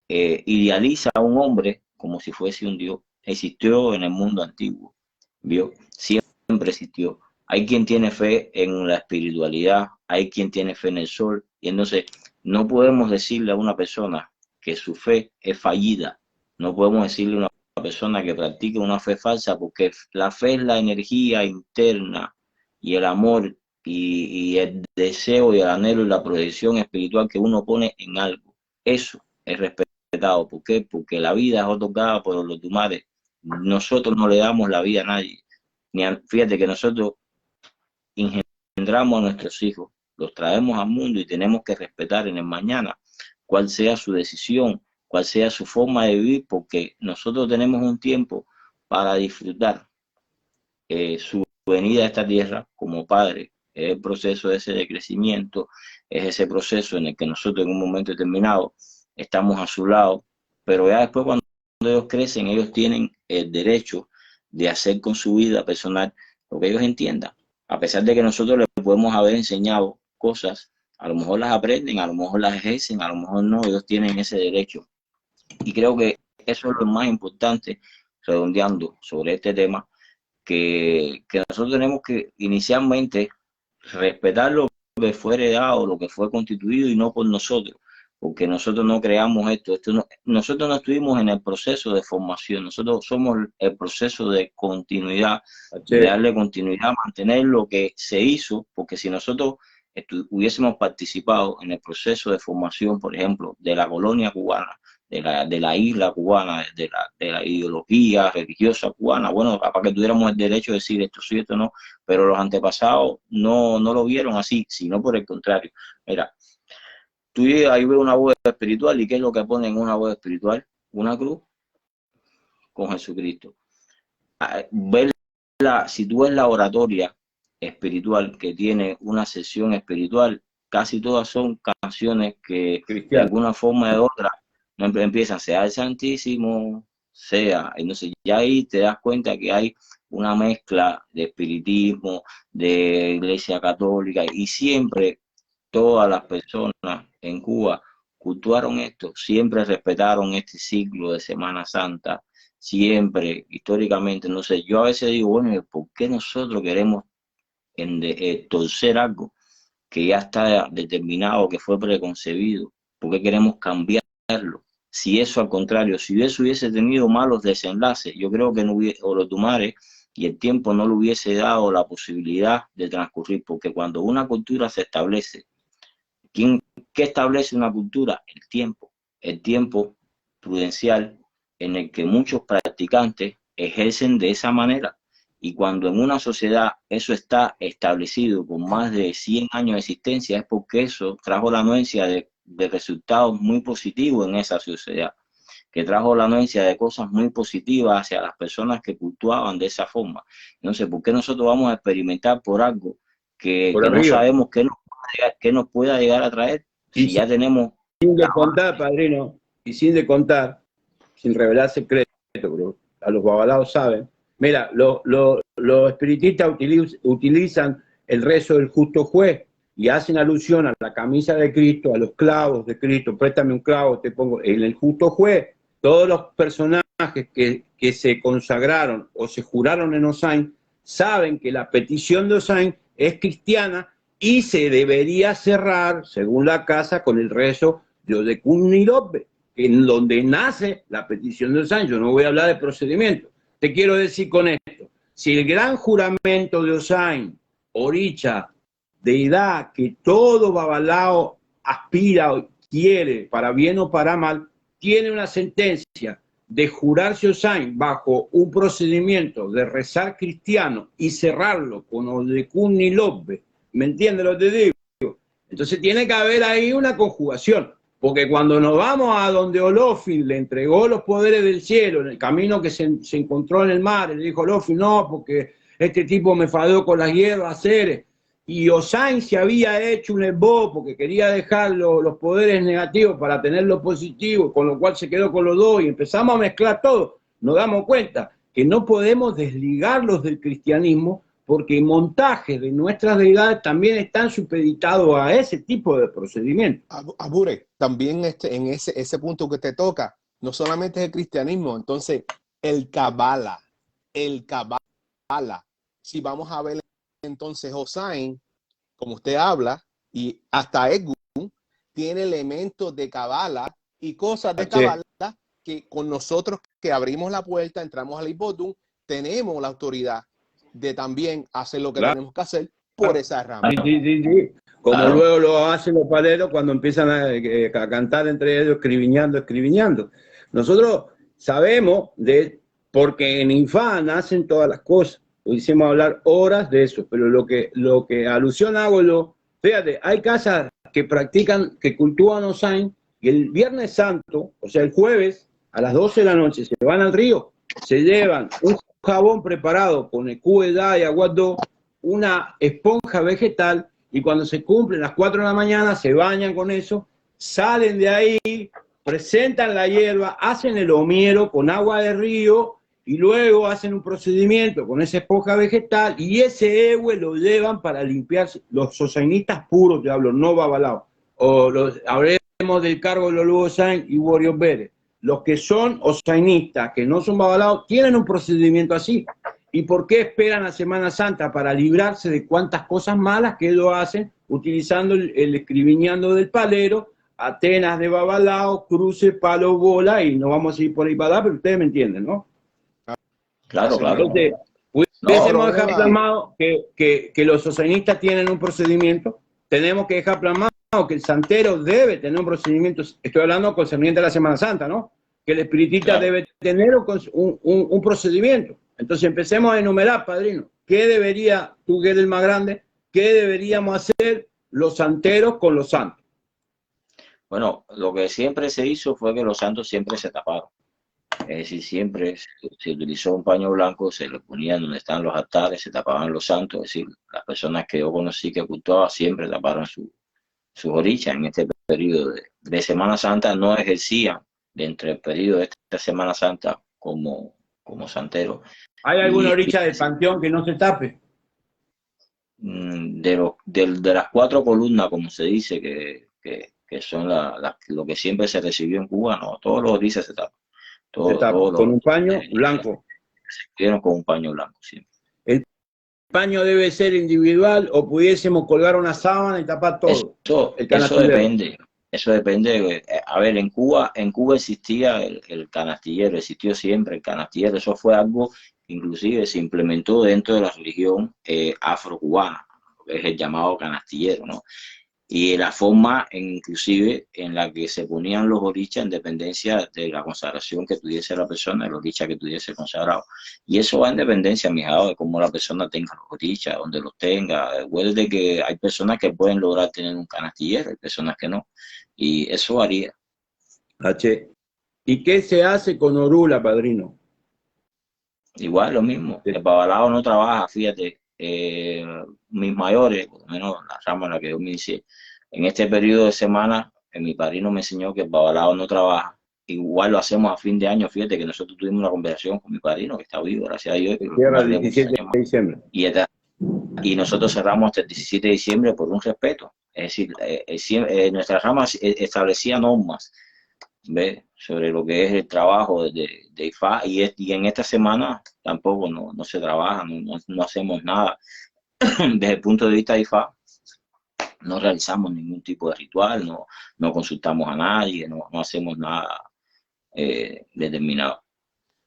idealiza a un hombre como si fuese un dios. Existió en el mundo antiguo, ¿vio? Siempre existió. Hay quien tiene fe en la espiritualidad, hay quien tiene fe en el sol, y entonces no podemos decirle a una persona que su fe es fallida, no podemos decirle a una persona que practique una fe falsa, porque la fe es la energía interna y el amor y el deseo y el anhelo y la proyección espiritual que uno pone en algo. Eso es respetado. ¿Por qué? Porque la vida es otorgada por los tumares. Nosotros no le damos la vida a nadie. Fíjate que nosotros engendramos a nuestros hijos, los traemos al mundo y tenemos que respetar en el mañana cuál sea su decisión, cuál sea su forma de vivir, porque nosotros tenemos un tiempo para disfrutar su venida a esta tierra como padre. Es el proceso ese de crecimiento, es ese proceso en el que nosotros en un momento determinado estamos a su lado, pero ya después cuando ellos crecen, ellos tienen el derecho de hacer con su vida personal lo que ellos entiendan. A pesar de que nosotros les podemos haber enseñado cosas, a lo mejor las aprenden, a lo mejor las ejercen, a lo mejor no, ellos tienen ese derecho. Y creo que eso es lo más importante, redondeando sobre este tema, que nosotros tenemos que inicialmente respetar lo que fue heredado, lo que fue constituido y no por nosotros, porque nosotros no creamos esto no, nosotros no estuvimos en el proceso de formación, nosotros somos el proceso de continuidad, de darle continuidad, mantener lo que se hizo, porque si nosotros hubiésemos participado en el proceso de formación, por ejemplo, de la colonia cubana, de la isla cubana, de la ideología religiosa cubana, bueno, capaz que tuviéramos el derecho de decir esto sí, esto no, pero los antepasados no lo vieron así, sino por el contrario. Mira, tú ahí ves una voz espiritual, ¿y qué es lo que pone en una voz espiritual? Una cruz con Jesucristo. Si tú ves la oratoria espiritual que tiene una sesión espiritual, casi todas son canciones que de alguna forma o de otra empiezan, sea el Santísimo, sea, entonces ya ahí te das cuenta que hay una mezcla de espiritismo, de iglesia católica, y siempre todas las personas en Cuba cultuaron esto, siempre respetaron este ciclo de Semana Santa, siempre, históricamente. No sé, yo a veces digo, bueno, ¿por qué nosotros queremos torcer algo que ya está determinado, que fue preconcebido? ¿Por qué queremos cambiarlo? Si eso, al contrario, si eso hubiese tenido malos desenlaces, yo creo que no hubiese, o los tumares y el tiempo no le hubiese dado la posibilidad de transcurrir, porque cuando una cultura se establece, ¿qué establece una cultura? El tiempo prudencial en el que muchos practicantes ejercen de esa manera. Y cuando en una sociedad eso está establecido con más de 100 años de existencia, es porque eso trajo la anuencia de resultados muy positivos en esa sociedad, que trajo la anuencia de cosas muy positivas hacia las personas que cultuaban de esa forma. Entonces, ¿por qué nosotros vamos a experimentar por algo que no sabemos qué nos pueda llegar a traer si ya tenemos... Sin de contar, padrino, y sin revelar secretos, pero a los babalaos saben. Mira, los espiritistas utilizan el rezo del justo juez y hacen alusión a la camisa de Cristo, a los clavos de Cristo. Préstame un clavo, te pongo. En el justo juez, todos los personajes que se consagraron o se juraron en Osain saben que la petición de Osain es cristiana y se debería cerrar, según la casa, con el rezo de Odekun Nirobe, en donde nace la petición de Osain. Yo no voy a hablar de procedimiento. Te quiero decir con esto, si el gran juramento de Osain, Oricha, deidad que todo babalao aspira o quiere, para bien o para mal, tiene una sentencia de jurarse Osain bajo un procedimiento de rezar cristiano y cerrarlo con Odekun Nirobe, ¿me entiendes lo que te digo? Entonces tiene que haber ahí una conjugación. Porque cuando nos vamos a donde Olofin le entregó los poderes del cielo, en el camino que se encontró en el mar, le dijo Olofin, no, porque este tipo me falló con las hierbas, seres. Y Osain se había hecho un esbozo porque quería dejar los poderes negativos para tener los positivos, con lo cual se quedó con los dos y empezamos a mezclar todo. Nos damos cuenta que no podemos desligarlos del cristianismo porque montajes de nuestras deidades también están supeditados a ese tipo de procedimientos. Abure, también en ese punto que te toca, no solamente es el cristianismo, entonces el Kabbalah, si vamos a ver entonces Osain, como usted habla, y hasta Egun tiene elementos de Kabbalah y cosas de Kabbalah que con nosotros que abrimos la puerta, entramos al Ibodun, tenemos la autoridad de también hacer lo que tenemos que hacer por esa rama. Sí. Como luego lo hacen los paleros cuando empiezan a cantar entre ellos, escribiñando. Nosotros sabemos porque en Ifá nacen todas las cosas. Hicimos hablar horas de eso, pero lo que alusión hago fíjate, hay casas que practican, que cultúan Osain, y el Viernes Santo, o sea, el jueves, a las 12 de la noche, se van al río, se llevan un jabón preparado con el cuedad y aguado, una esponja vegetal, y cuando se cumplen las 4 de la mañana, se bañan con eso, salen de ahí, presentan la hierba, hacen el homiero con agua de río, y luego hacen un procedimiento con esa esponja vegetal, y ese ehue lo llevan para limpiarse. Los osainistas puros, te hablo, no babalaos, o hablemos del cargo de los Osain y Warrior Bere. Los que son osainistas, que no son babalaos, tienen un procedimiento así. ¿Y por qué esperan a Semana Santa? Para librarse de cuantas cosas malas que ellos hacen, utilizando el escribiñando del palero, Atenas de babalao, cruce, palo, bola, y no vamos a ir por ahí para allá, pero ustedes me entienden, ¿no? Claro. Entonces, pudiésemos dejar plasmado que los osainistas tienen un procedimiento, tenemos que dejar plasmado que el santero debe tener un procedimiento, estoy hablando concerniente a la Semana Santa, ¿no? Que el espiritista debe tener un procedimiento. Entonces empecemos a enumerar, padrino, ¿qué debería, tú que eres el más grande, qué deberíamos hacer los santeros con los santos? Bueno, lo que siempre se hizo fue que los santos siempre se taparon. Es decir, siempre se utilizó un paño blanco, se le ponían donde están los altares, se tapaban los santos. Es decir, las personas que yo conocí que cultuaban siempre taparon sus orichas. En este periodo de Semana Santa no ejercían dentro del periodo de esta Semana Santa como santero. ¿Hay alguna oricha del panteón que no se tape? De las 4 columnas, como se dice, que son lo que siempre se recibió en Cuba, no, todos los orichas se tapan. Con un paño blanco. Se escribieron con un paño blanco, siempre. ¿El paño debe ser individual o pudiésemos colgar una sábana y tapar todo? Eso depende. Eso depende. A ver, en Cuba existía el canastillero, existió siempre el canastillero. Eso fue algo que inclusive se implementó dentro de la religión afrocubana, que es el llamado canastillero, ¿no? Y la forma inclusive en la que se ponían los orichas en dependencia de la consagración que tuviese la persona, el oricha que tuviese consagrado. Y eso va en dependencia, mijado, de cómo la persona tenga los orichas, donde los tenga. Recuerde que hay personas que pueden lograr tener un canastillero, hay personas que no. Y eso varía. ¿Y qué se hace con orula, padrino? Igual, lo mismo. El babalao no trabaja, fíjate. Mis mayores, por lo menos la rama en la que yo me inicié, en este periodo de semana, mi padrino me enseñó que el babalao no trabaja. Igual lo hacemos a fin de año. Fíjate que nosotros tuvimos una conversación con mi padrino, que está vivo, gracias a Dios. El 17 de diciembre. Y nosotros cerramos hasta el 17 de diciembre por un respeto. Es decir, nuestra rama establecía normas, ¿ves?, sobre lo que es el trabajo de Ifá, y en esta semana tampoco no se trabaja, no hacemos nada. Desde el punto de vista de Ifá, no realizamos ningún tipo de ritual, no consultamos a nadie, no hacemos nada determinado.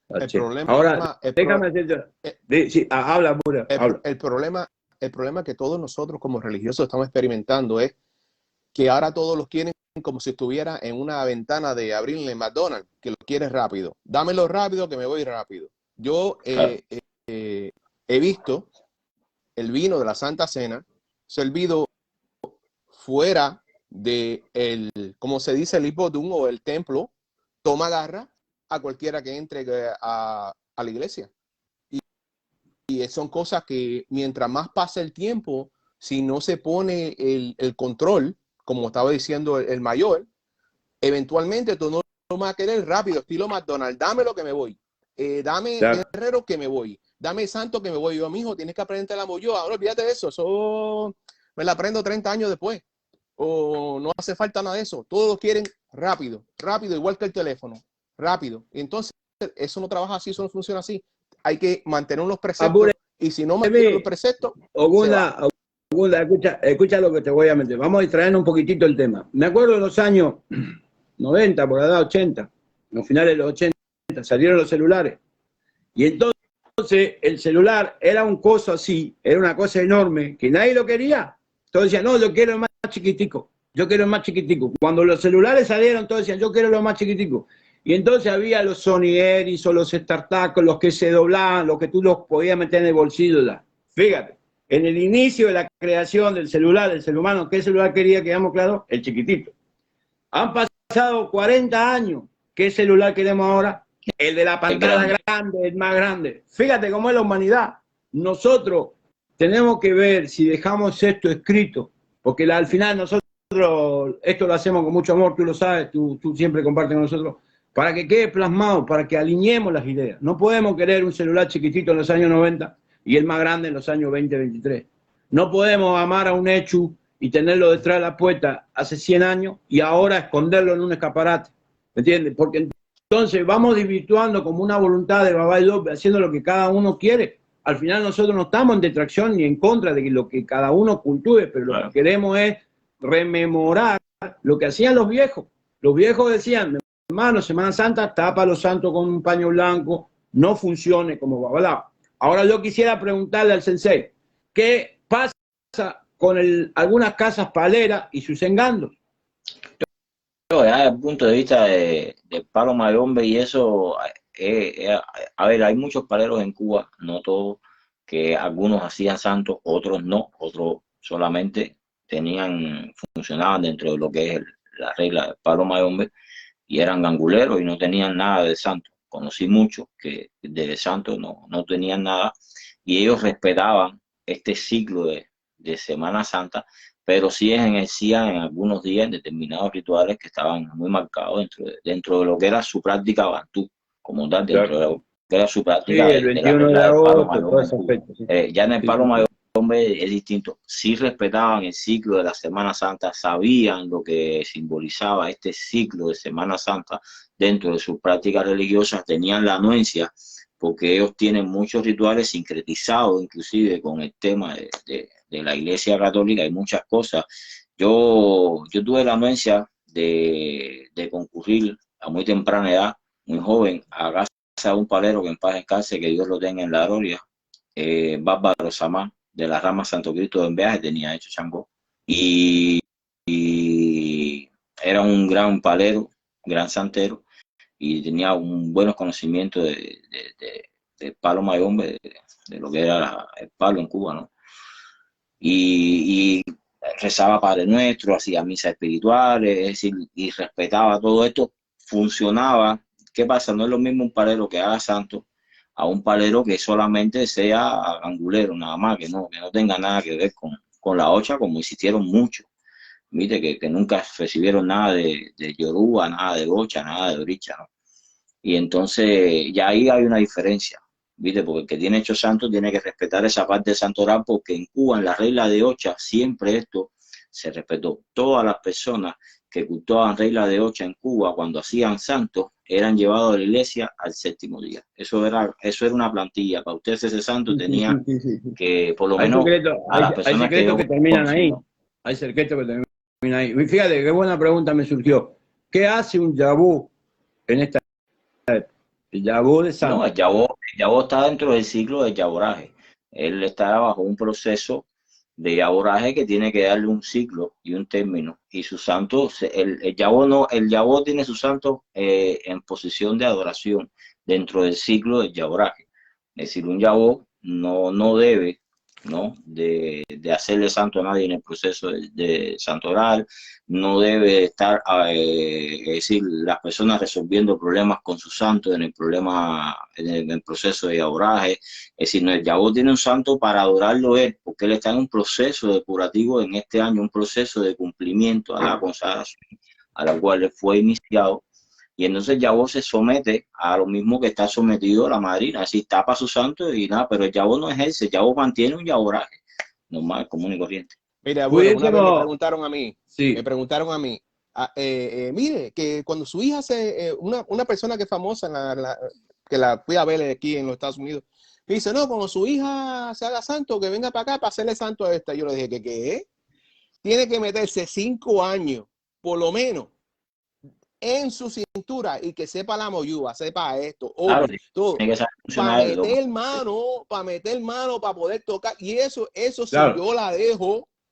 El problema, ahora, déjame decirte, habla, Mura, habla. El problema que todos nosotros como religiosos estamos experimentando es que ahora todos los quieren como si estuviera en una ventana de abrirle McDonald's, que lo quieres rápido. Dámelo rápido, que me voy rápido. Yo he visto el vino de la Santa Cena servido fuera de como se dice, el hipódromo o el templo, toma garra a cualquiera que entre a la iglesia. Y son cosas que mientras más pasa el tiempo, si no se pone el control, como estaba diciendo el mayor, eventualmente tú no vas a querer rápido, estilo McDonald's, dame lo que me voy, dame Claro. Guerrero que me voy, dame Santo que me voy. Yo, mijo, tienes que aprender la moyo. Ahora olvídate de eso, eso me la aprendo 30 años después. O no hace falta nada de eso. Todos quieren rápido, rápido, igual que el teléfono, rápido. Y entonces, eso no trabaja así, eso no funciona así. Hay que mantener los preceptos. Y si no mantienen los preceptos, Ogunda, escucha lo que te voy a meter. Vamos a distraernos un poquitito el tema. Me acuerdo de los años 90, por la edad 80, los finales de los 80, salieron los celulares. Y entonces el celular era un coso así, era una cosa enorme, que nadie lo quería. Todos decían, no, yo quiero el más chiquitico, yo quiero el más chiquitico. Cuando los celulares salieron, todos decían, yo quiero lo más chiquitico. Y entonces había los Sony Ericsson, los StarTAC, los que se doblaban, los que tú los podías meter en el bolsillo. Fíjate, en el inicio de la creación del celular, del ser humano, ¿qué celular quería? Quedamos claros, el chiquitito. Han pasado 40 años. ¿Qué celular queremos ahora? El de la pantalla grande, el más grande. Fíjate cómo es la humanidad. Nosotros tenemos que ver si dejamos esto escrito, porque al final nosotros esto lo hacemos con mucho amor, tú lo sabes, tú siempre compartes con nosotros, para que quede plasmado, para que alineemos las ideas. No podemos querer un celular chiquitito en los años 90 y el más grande en los años 20, 23. No podemos amar a un hecho y tenerlo detrás de la puerta hace 100 años y ahora esconderlo en un escaparate. ¿Me entiendes? Porque entonces vamos desvirtuando como una voluntad de Baba y Doble, haciendo lo que cada uno quiere. Al final nosotros no estamos en detracción ni en contra de lo que cada uno cultive, pero lo que queremos es rememorar lo que hacían los viejos. Los viejos decían, hermano, Semana Santa, tapa a los santos con un paño blanco, no funcione como Babalao. Ahora yo quisiera preguntarle al sensei, ¿qué pasa con algunas casas paleras y sus engandos? Desde el punto de vista de palo mayombe y eso, a ver, hay muchos paleros en Cuba, no todos, que algunos hacían santos, otros no, otros solamente funcionaban dentro de lo que es la regla del palo mayombe y eran ganguleros y no tenían nada de santo. Conocí muchos que de santo no tenían nada y ellos respetaban este ciclo de Semana Santa, pero sí hacían en algunos días determinados rituales que estaban muy marcados dentro de lo que era su práctica bantú, como tal, dentro de lo que era su práctica el 21 de agosto, ya en el palo mayombe es distinto. Sí respetaban el ciclo de la Semana Santa, sabían lo que simbolizaba este ciclo de Semana Santa dentro de sus prácticas religiosas, tenían la anuencia, porque ellos tienen muchos rituales sincretizados, inclusive con el tema de la Iglesia Católica, hay muchas cosas. Yo tuve la anuencia de concurrir a muy temprana edad, muy joven, a casa de un palero que en paz descanse, que Dios lo tenga en la gloria, Bárbaro Samán, de la rama Santo Cristo de Enveaje, tenía hecho Changó. Y era un gran palero, gran santero, y tenía un buenos conocimientos de palo mayombe, de lo que era el palo en Cuba, ¿no? Y rezaba Padre Nuestro, hacía misas espirituales, es decir, y respetaba todo esto, funcionaba. ¿Qué pasa? No es lo mismo un palero que haga santo a un palero que solamente sea angulero, nada más, que no tenga nada que ver con la ocha, como insistieron muchos. Viste, que nunca recibieron nada de yoruba, nada de ocha, nada de oricha, ¿no? Y entonces ya ahí hay una diferencia, ¿viste? Porque el que tiene hecho santo tiene que respetar esa parte del santoral, porque en Cuba, en la regla de ocha, siempre esto se respetó. Todas las personas que cultuaban regla de ocha en Cuba, cuando hacían santos, eran llevados a la iglesia al séptimo día. Eso era una plantilla. Para usted ese santo tenía que, por lo menos, a las personas hay secretos que terminan ahí. Hay secretos que terminan ahí. Fíjate, qué buena pregunta me surgió. ¿Qué hace un yabú en esta época? El yabú de santo. No, el yabó está dentro del ciclo del yaboraje. Él está bajo un proceso de yaboraje que tiene que darle un ciclo y un término. Y su santo, el yabó tiene su santo en posición de adoración dentro del ciclo del yaboraje. Es decir, un yabó no debe ¿no? De hacerle santo a nadie en el proceso de santoral, no debe estar, es decir, las personas resolviendo problemas con su santo en el problema, en el proceso de adoraje. Es decir, no, el Yahweh tiene un santo para adorarlo él, porque él está en un proceso depurativo en este año, un proceso de cumplimiento a la consagración a la cual él fue iniciado. Y entonces Yahweh se somete a lo mismo que está sometido a la madrina, así tapa su santo y nada, pero el Yahweh no ejerce, Yahweh mantiene un yahoraje normal, común y corriente. Mira, bueno, una vez me preguntaron a mí, mire, que cuando su hija una persona que es famosa, que la fui a ver aquí en los Estados Unidos, me dice, no, cuando su hija se haga santo, que venga para acá para hacerle santo a esta. Yo le dije, ¿qué? Tiene que meterse 5 años, por lo menos, en su cintura y que sepa la moyúa, sepa esto, Claro, todo, para meter mano, para poder tocar. Y eso claro.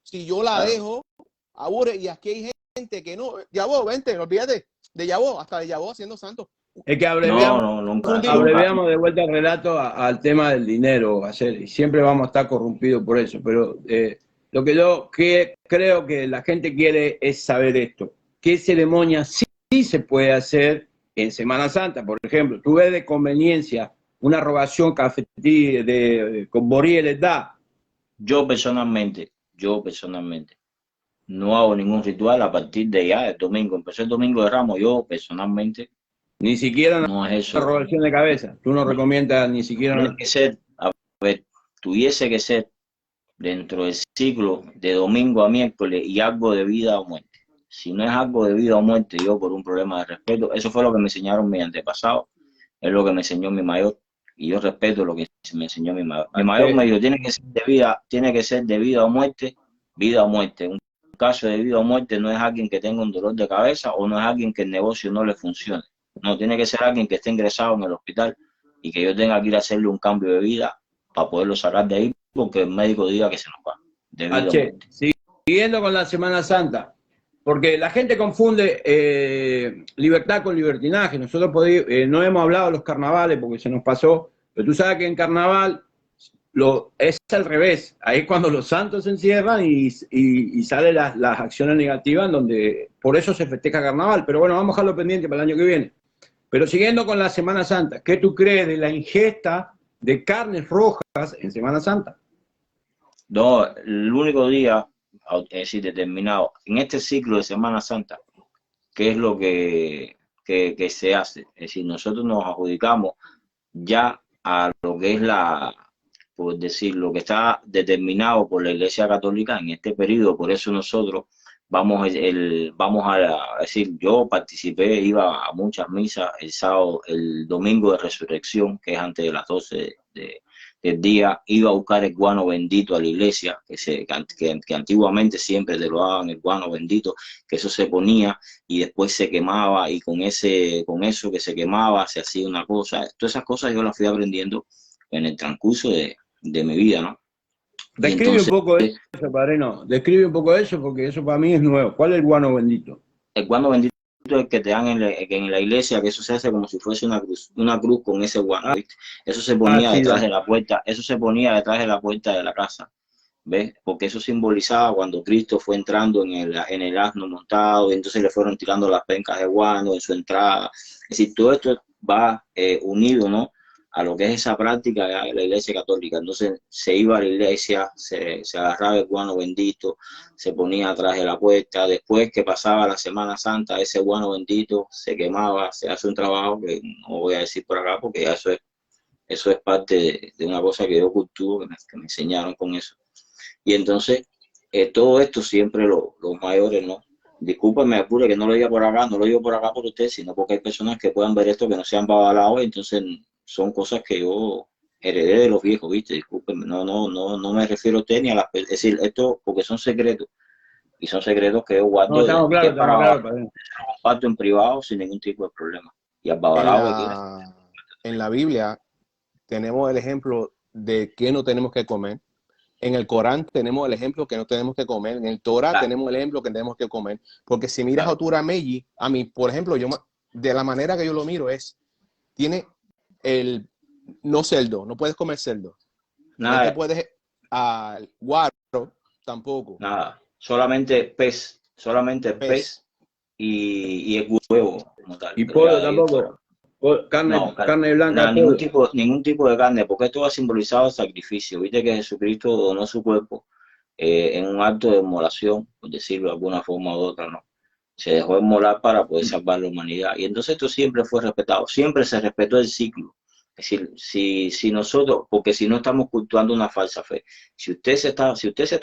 Si yo la dejo, aburre. Y aquí hay gente que no, Yahweh, vente, olvídate de Yahweh, hasta de Yahweh haciendo santo. Es que abreviamos de vuelta el relato al tema del dinero, y siempre vamos a estar corrompidos por eso, pero lo que yo creo que la gente quiere es saber esto, qué ceremonia sí se puede hacer en Semana Santa. Por ejemplo, tú ves de conveniencia una rogación cafetí con Borí les da. Yo personalmente no hago ningún ritual a partir de ya el domingo. Empezó el domingo de Ramos, yo personalmente ni siquiera no es eso. Una rogación de cabeza. Tú no recomiendas ni siquiera. Tiene que ser, a ver, tuviese que ser dentro del ciclo de domingo a miércoles y algo de vida o muerte. Si no es algo de vida o muerte, yo por un problema de respeto, eso fue lo que me enseñaron mis antepasados, es lo que me enseñó mi mayor, y yo respeto lo que me enseñó mi mayor. Mi mayor me dijo, tiene que ser de vida o muerte, vida o muerte. Un caso de vida o muerte no es alguien que tenga un dolor de cabeza o no es alguien que el negocio no le funcione. No, tiene que ser alguien que esté ingresado en el hospital y que yo tenga que ir a hacerle un cambio de vida para poderlo sacar de ahí porque el médico diga que se nos va. De vida o muerte. Siguiendo con la Semana Santa, porque la gente confunde libertad con libertinaje. Nosotros no hemos hablado de los carnavales porque se nos pasó, pero tú sabes que en carnaval es al revés. Ahí es cuando los santos se encierran y salen las acciones negativas, en donde por eso se festeja carnaval. Pero bueno, vamos a dejarlo pendiente para el año que viene. Pero siguiendo con la Semana Santa, ¿qué tú crees de la ingesta de carnes rojas en Semana Santa? No, el único día, es decir, determinado, en este ciclo de Semana Santa, ¿qué es lo que se hace? Es decir, nosotros nos adjudicamos ya a lo que es por decir, lo que está determinado por la Iglesia Católica en este periodo. Por eso nosotros vamos a decir, yo participé, iba a muchas misas el sábado, el domingo de resurrección, que es antes de las 12 del día, iba a buscar el guano bendito a la iglesia, que antiguamente siempre te lo daban el guano bendito, que eso se ponía y después se quemaba, y con eso que se quemaba se hacía una cosa. Todas esas cosas yo las fui aprendiendo en el transcurso de mi vida, ¿no? Describe un poco eso, padrino. Describe un poco eso, porque eso para mí es nuevo. ¿Cuál es el guano bendito? El guano bendito es el que te dan en la iglesia, que eso se hace como si fuese una cruz con ese guano, ¿viste? Eso se ponía detrás de la puerta, eso se ponía detrás de la puerta de la casa, ¿ves? Porque eso simbolizaba cuando Cristo fue entrando en el asno montado, y entonces le fueron tirando las pencas de guano en su entrada. Es decir, todo esto va unido, ¿no?, a lo que es esa práctica de la Iglesia Católica. Entonces se iba a la iglesia, se agarraba el guano bendito, se ponía atrás de la puerta. Después que pasaba la Semana Santa, ese guano bendito se quemaba, se hace un trabajo que no voy a decir por acá porque ya eso es parte de una cosa que yo cultivo, que me enseñaron con eso. Y entonces todo esto siempre los mayores, ¿no? Discúlpenme, apure que no lo diga por acá, no lo digo por acá por ustedes, sino porque hay personas que puedan ver esto que no sean babalados, entonces son cosas que yo heredé de los viejos, ¿viste? Discúlpenme, no me refiero a usted ni a las... Es decir, esto porque son secretos, y son secretos que yo guardo comparto en privado sin ningún tipo de problema. Y al babalao en la Biblia tenemos el ejemplo de qué no tenemos que comer. En el Corán tenemos el ejemplo que no tenemos que comer. En el Torah tenemos el ejemplo que tenemos que comer. Porque si miras a Otura Meji, a mí, por ejemplo, de la manera que yo lo miro tiene el no cerdo, no puedes comer cerdo. Nada. al guaro, tampoco. Nada, solamente pez y el huevo como tal. Y pollo tampoco. Carne blanca, ningún tipo de carne, porque esto ha simbolizado el sacrificio. Viste que Jesucristo donó su cuerpo en un acto de inmolación, por decirlo de alguna forma u otra, ¿no? Se dejó inmolar para poder salvar la humanidad. Y entonces esto siempre fue respetado, siempre se respetó el ciclo. Es decir, si nosotros, porque si no estamos cultuando una falsa fe, si usted se está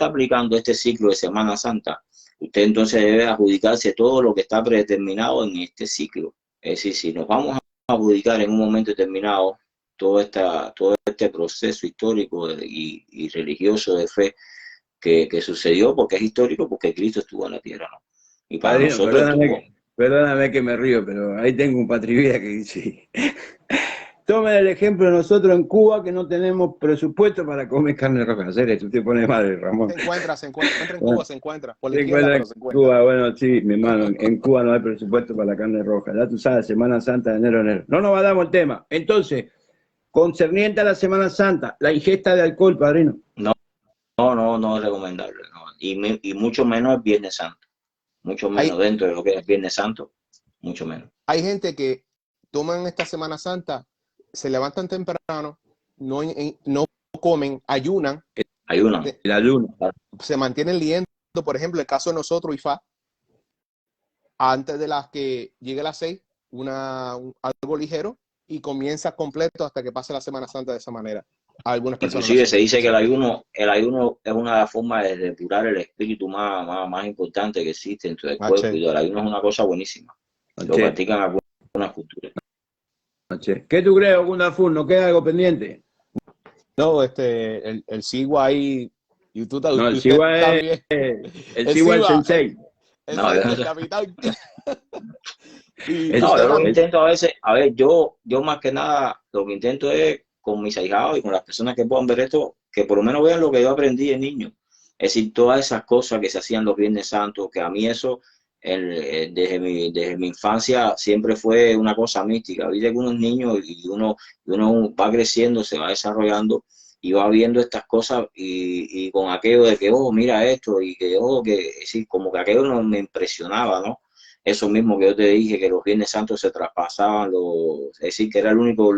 aplicando este ciclo de Semana Santa, usted entonces debe adjudicarse todo lo que está predeterminado en este ciclo. Es decir, si nos vamos a adjudicar en un momento determinado todo este proceso histórico y religioso de fe que sucedió, porque es histórico, porque Cristo estuvo en la tierra, ¿no? Y para Padrino, nosotros perdóname que me río, pero ahí tengo un patrivida que dice: tomen el ejemplo de nosotros en Cuba, que no tenemos presupuesto para comer carne roja. Serio, tú te pones madre, Ramón. Se encuentra en Cuba, se encuentra. Por la izquierda, pero se encuentra. Cuba, bueno, sí, mi hermano, en Cuba no hay presupuesto para la carne roja. Ya tú sabes, Semana Santa de enero. No nos damos el tema. Entonces, concerniente a la Semana Santa, la ingesta de alcohol, padrino. No es recomendable, no. Y mucho menos el Viernes Santo. Mucho menos dentro de lo que es el Viernes Santo, mucho menos. Hay gente que toman esta Semana Santa, se levantan temprano, no comen, ayunan. El ayuno. Se mantienen leyendo, por ejemplo, el caso de nosotros, IFA, antes de las que llegue a las 6, algo ligero, y comienza completo hasta que pase la Semana Santa de esa manera. Algunas personas inclusive se dice que el ayuno es una de las formas de depurar el espíritu más importante que existe dentro del cuerpo. Y el ayuno es una cosa buenísima. Lo practican algunas culturas. ¿Qué tú crees, Gundafur? ¿No queda algo pendiente? No, el Sigua ahí. Y tú no, el Sigua es el Sigua el sensei. El capitán. Yo lo que intento a veces, yo más que nada, lo que intento es con mis ahijados y con las personas que puedan ver esto, que por lo menos vean lo que yo aprendí de niño. Es decir, todas esas cosas que se hacían los Viernes Santos, que a mí eso, desde mi infancia, siempre fue una cosa mística. Viste que uno es niño y uno va creciendo, se va desarrollando y va viendo estas cosas y con aquello de que, mira esto, y que, es decir, como que aquello no me impresionaba, ¿no? Eso mismo que yo te dije, que los Viernes Santos se traspasaban, es decir, que era el único.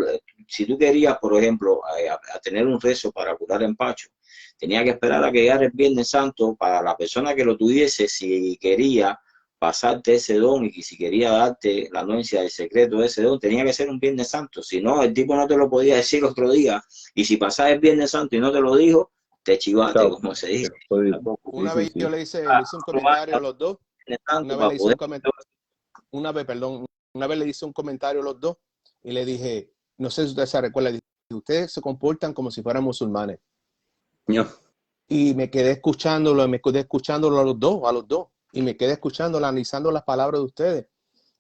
Si tú querías, por ejemplo, a tener un rezo para curar empacho, tenía que esperar a que llegara el Viernes Santo para la persona que lo tuviese, si quería pasarte ese don y que si quería darte la anuencia del secreto de ese don, tenía que ser un Viernes Santo. Si no, el tipo no te lo podía decir otro día. Y si pasaba el Viernes Santo y no te lo dijo, te chivaste, como se dice. Una vez yo le hice un comentario a los dos. Una vez le hice un comentario a los dos y le dije, no sé si ustedes se recuerdan, ustedes se comportan como si fueran musulmanes. No. Y me quedé escuchándolo a los dos, y me quedé escuchándolo, analizando las palabras de ustedes.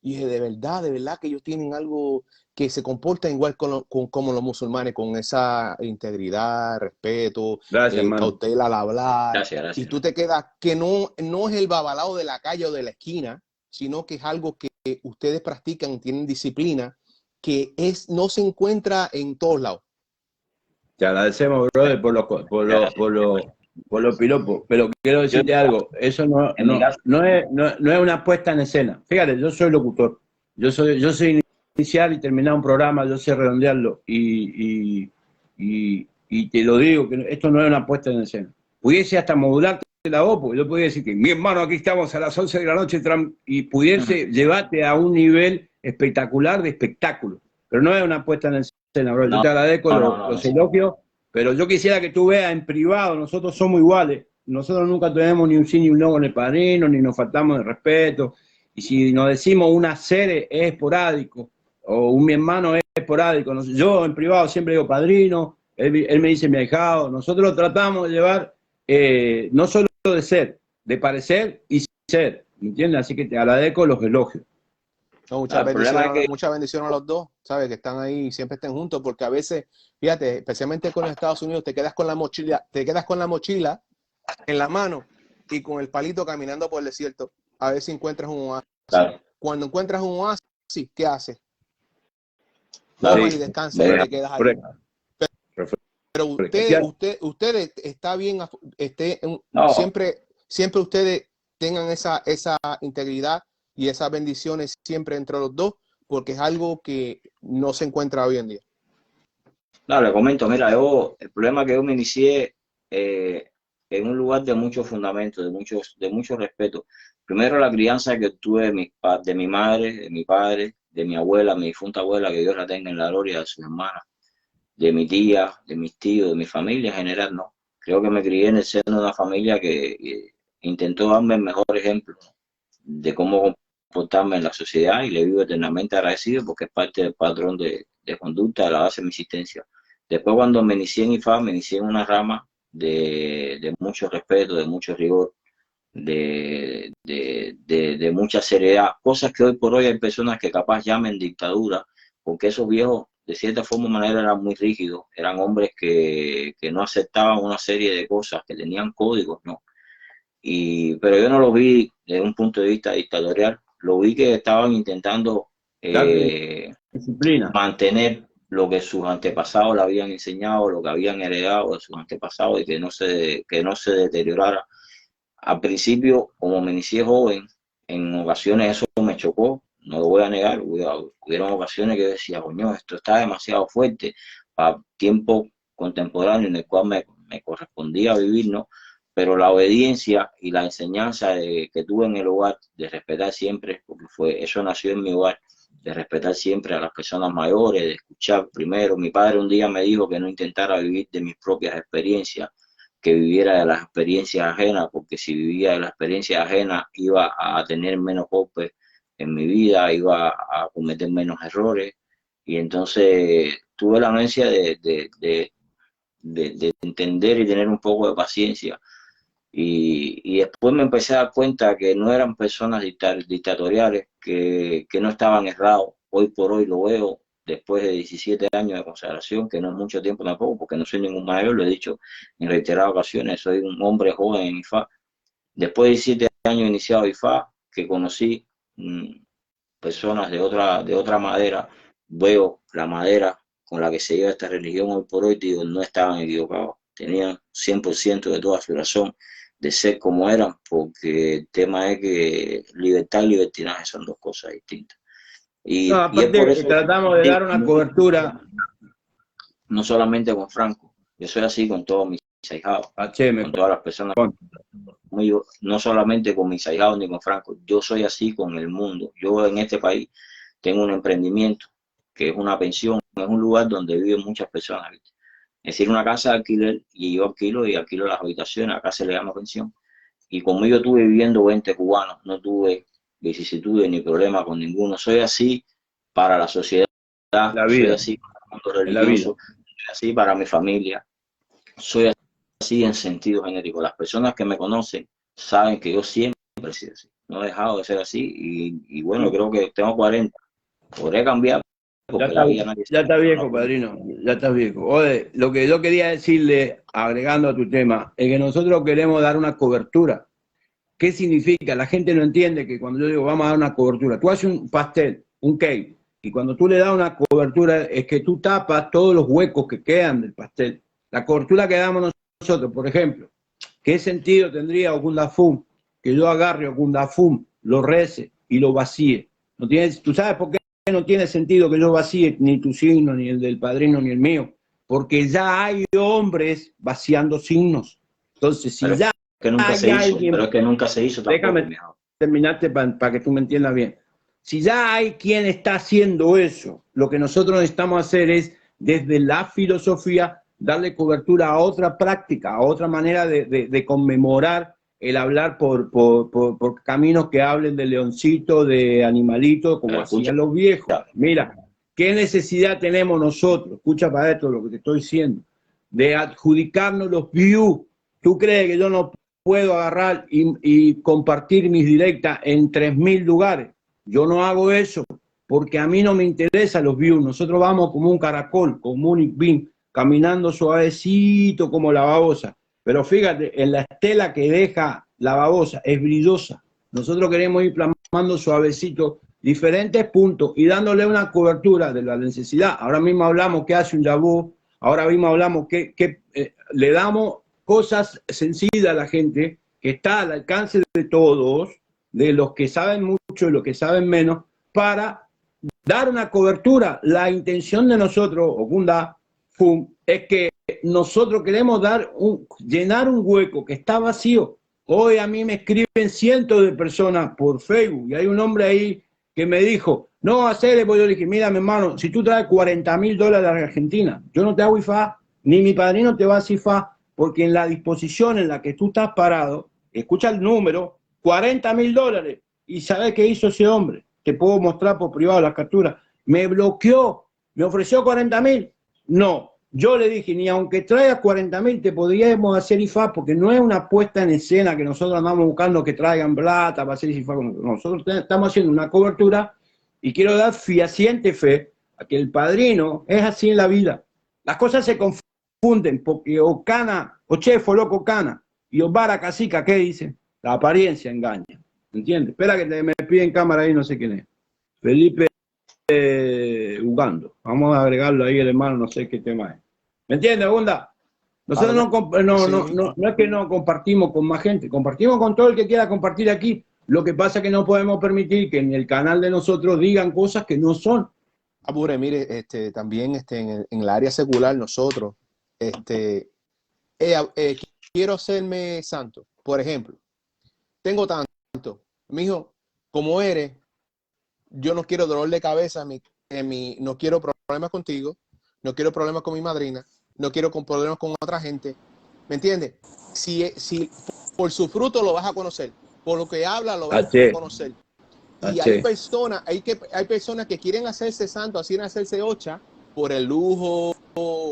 Y dije, de verdad que ellos tienen algo que se comporta igual como los musulmanes, con esa integridad, respeto, cautela al hablar. Gracias. Y tú te quedas que no es el babalao de la calle o de la esquina, sino que es algo que ustedes practican, tienen disciplina, que no se encuentra en todos lados. Te agradecemos, brother, por los piropos, pero quiero decirte algo, eso no es una puesta en escena. Fíjate, yo soy locutor, yo sé iniciar y terminar un programa, yo sé redondearlo, y te lo digo, que esto no es una puesta en escena. Pudiese hasta modularte la voz, porque yo podría decir que mi hermano, aquí estamos a las 11 de la noche, y pudiese llevarte a un nivel espectacular de espectáculo, pero no es una puesta en escena, bro. Yo te agradezco los elogios, pero yo quisiera que tú veas en privado, nosotros somos iguales, nosotros nunca tenemos ni un sí ni un no con el padrino, ni nos faltamos de respeto, y si nos decimos una serie es esporádico, o un mi hermano es esporádico, yo en privado siempre digo padrino, él me dice mi ahijado, nosotros lo tratamos de llevar, no solo de ser, de parecer y ser, ¿me entiendes? Así que te agradezco los elogios. No, muchas bendiciones a los dos, ¿sabes? Que están ahí y siempre estén juntos, porque a veces, fíjate, especialmente con los Estados Unidos, te quedas con la mochila en la mano y con el palito caminando por el desierto, a ver si encuentras un oasis. Claro. Cuando encuentras un oasis, ¿qué haces? Claro. Y descansas y te quedas ahí. Pero ustedes está bien, No, siempre ustedes tengan esa integridad y esas bendiciones siempre entre los dos, porque es algo que no se encuentra hoy en día. no, le comento, mira, el problema que yo me inicié en un lugar de muchos fundamentos, de mucho respeto. Primero, la crianza que tuve de mi madre, de mi padre, de mi abuela, mi difunta abuela, que Dios la tenga en la gloria, de sus hermanas, de mi tía, de mis tíos, de mi familia en general, ¿no? Creo que me crié en el seno de una familia que intentó darme el mejor ejemplo, ¿no?, de cómo comportarme en la sociedad, y le vivo eternamente agradecido porque es parte del patrón de conducta de la base de mi existencia. Después, cuando me inicié en IFA, me inicié en una rama de mucho respeto, de mucho rigor, de mucha seriedad, cosas que hoy por hoy hay personas que capaz llamen dictadura, porque esos viejos de cierta forma o manera eran muy rígidos, eran hombres que no aceptaban una serie de cosas, que tenían códigos, ¿no? Pero yo no lo vi desde un punto de vista dictatorial, lo vi que estaban intentando disciplina. mantener lo que sus antepasados le habían enseñado, lo que habían heredado de sus antepasados, y que no se deteriorara. Al principio, como me inicié joven, en ocasiones eso me chocó, no lo voy a negar. Hubieron ocasiones que yo decía, coño, esto está demasiado fuerte para tiempo contemporáneo en el cual me correspondía vivir, ¿no? Pero la obediencia y la enseñanza que tuve en el hogar, de respetar siempre, porque eso nació en mi hogar, de respetar siempre a las personas mayores, de escuchar primero. Mi padre un día me dijo que no intentara vivir de mis propias experiencias, que viviera de las experiencias ajenas, porque si vivía de las experiencias ajenas iba a tener menos golpes en mi vida, iba a cometer menos errores. Y entonces tuve la anuencia de entender y tener un poco de paciencia. Y después me empecé a dar cuenta que no eran personas dictatoriales, que no estaban errados. Hoy por hoy lo veo, después de 17 años de consagración, que no es mucho tiempo tampoco, porque no soy ningún mayor, lo he dicho en reiteradas ocasiones, soy un hombre joven en IFA. Después de 17 años iniciado IFA, que conocí personas de otra madera, veo la madera con la que se lleva esta religión hoy por hoy, digo, no estaban equivocados, tenían 100% de toda su razón de ser como eran, porque el tema es que libertad y libertinaje son dos cosas distintas. Y aparte, es por eso tratamos de dar una cobertura. No solamente con Franco, yo soy así con todos mis ahijados, con todas las personas, no solamente con mis ahijados ni con Franco, yo soy así con el mundo. Yo en este país tengo un emprendimiento que es una pensión, es un lugar donde viven muchas personas, ¿viste? Es decir, una casa de alquiler, y yo alquilo las habitaciones, acá se le llama pensión. Y como yo estuve viviendo 20 cubanos, no tuve vicisitudes ni problemas con ninguno. Soy así para la sociedad, soy así para el mundo religioso, soy así para mi familia, soy así en sentido genérico. Las personas que me conocen saben que yo siempre he sido así, no he dejado de ser así, y bueno, creo que tengo 40, podré cambiar. Ya está viejo, padrino, ya está viejo. Oye, lo que yo quería decirle, agregando a tu tema, es que nosotros queremos dar una cobertura. ¿Qué significa? La gente no entiende que cuando yo digo vamos a dar una cobertura, tú haces un pastel, un cake, y cuando tú le das una cobertura es que tú tapas todos los huecos que quedan del pastel. La cobertura que damos nosotros, por ejemplo, ¿qué sentido tendría Ogundafum que yo agarre Ogundafum, lo rece y lo vacíe? No tiene, ¿tú sabes por qué no tiene sentido que yo vacíe ni tu signo, ni el del padrino, ni el mío? Porque ya hay hombres vaciando signos. Entonces, si ya que nunca se hizo, pero es que nunca se hizo tampoco. Déjame terminarte para que tú me entiendas bien. Si ya hay quien está haciendo eso, lo que nosotros necesitamos hacer es, desde la filosofía, darle cobertura a otra práctica, a otra manera de conmemorar el hablar por caminos que hablen de leoncito, de animalito, como hacían los viejos. Mira, ¿qué necesidad tenemos nosotros? Escucha para esto lo que te estoy diciendo, de adjudicarnos los views. ¿Tú crees que yo no puedo agarrar y compartir mis directas en 3.000 lugares? Yo no hago eso, porque a mí no me interesan los views. Nosotros vamos como un caracol, como un ikbin, caminando suavecito como la babosa. Pero fíjate, en la estela que deja la babosa es brillosa. Nosotros queremos ir plasmando suavecito diferentes puntos y dándole una cobertura de la necesidad. Ahora mismo hablamos que hace un yabú, Ahora mismo hablamos que le damos cosas sencillas a la gente, que está al alcance de todos, de los que saben mucho y los que saben menos, para dar una cobertura. La intención de nosotros, Okunda, es que nosotros queremos llenar un hueco que está vacío. Hoy a mí me escriben cientos de personas por Facebook y hay un hombre ahí que me dijo, no, hacer, pues yo le dije, mira, mi hermano, si tú traes $40.000 de Argentina, yo no te hago IFA, ni mi padrino te va a hacer IFA, porque en la disposición en la que tú estás parado, escucha el número, $40.000, y ¿sabes qué hizo ese hombre? Te puedo mostrar por privado las capturas. Me bloqueó, me ofreció 40.000. No, yo le dije, ni aunque traigas 40.000 te podríamos hacer IFA, porque no es una puesta en escena que nosotros andamos buscando que traigan plata para hacer IFA. Nosotros estamos haciendo una cobertura y quiero dar fehaciente fe a que el padrino es así en la vida. Las cosas se confunden porque Ocana, Ochefo, loco Ocana, y Obara Cacica, ¿qué dicen? La apariencia engaña. ¿Entiendes? Espera que me piden cámara ahí, no sé quién es. Felipe Ugando. Vamos a agregarlo ahí, el hermano, no sé qué tema es. ¿Me entiendes, Ogunda? Nosotros no es que no compartimos con más gente, compartimos con todo el que quiera compartir aquí. Lo que pasa es que no podemos permitir que en el canal de nosotros digan cosas que no son. Apure, mire, también en el área secular nosotros, quiero hacerme santo. Por ejemplo, tengo tanto, mijo, como eres, yo no quiero dolor de cabeza, no quiero problemas contigo, no quiero problemas con mi madrina, no quiero problemas con otra gente, ¿me entiendes? Si por su fruto lo vas a conocer, por lo que habla lo vas a conocer. Y hay personas que quieren hacerse santo, quieren hacerse ocha por el lujo,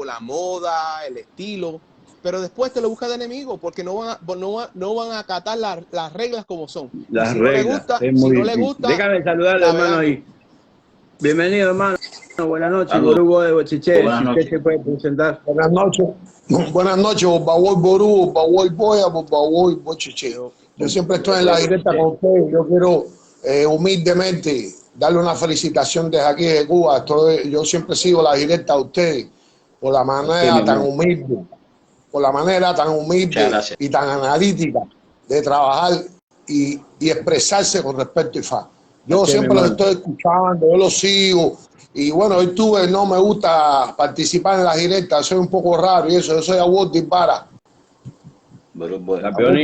la moda, el estilo, pero después te lo busca de enemigo porque no van a acatar las reglas como son. Las reglas. No le gusta, déjame saludar al hermano ahí. Bienvenido, hermano. Buenas noches, Borugo de Bochiche. Si usted se puede presentar. Buenas noches. Buenas noches, Bawol Borugo, Bawol Boya, Bawol Bochiche. Yo siempre estoy en la directa con ustedes. Yo quiero humildemente darle una felicitación desde aquí de Cuba. Yo siempre sigo la directa a ustedes por la manera tan humilde, y tan analítica de trabajar y expresarse con respecto a IFA. Yo siempre los estoy escuchando, yo los sigo. Y bueno, hoy no me gusta participar en las directas, soy un poco raro y eso. Yo soy Award Dispara. Award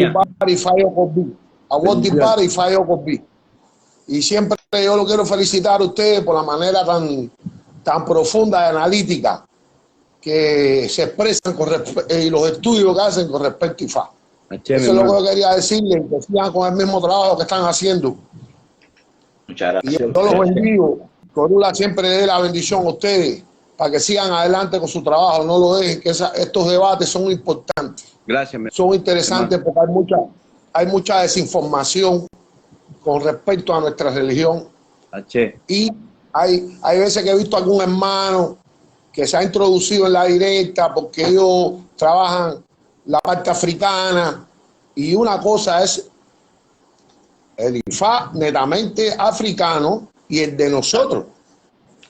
Dispara y Fallo Corbi. Y siempre yo lo quiero felicitar a ustedes por la manera tan profunda y analítica que se expresan y los estudios que hacen con respecto a IFA. Eso es lo que yo quería decirles, que sigan con el mismo trabajo que están haciendo. Muchas gracias. Y yo los bendigo. Corula siempre le dé la bendición a ustedes para que sigan adelante con su trabajo, no lo dejen, que estos debates son importantes. Gracias. Son interesantes porque hay mucha desinformación con respecto a nuestra religión. Y hay veces que he visto algún hermano que se ha introducido en la directa porque ellos trabajan la parte africana y una cosa es el IFA netamente africano y el de nosotros.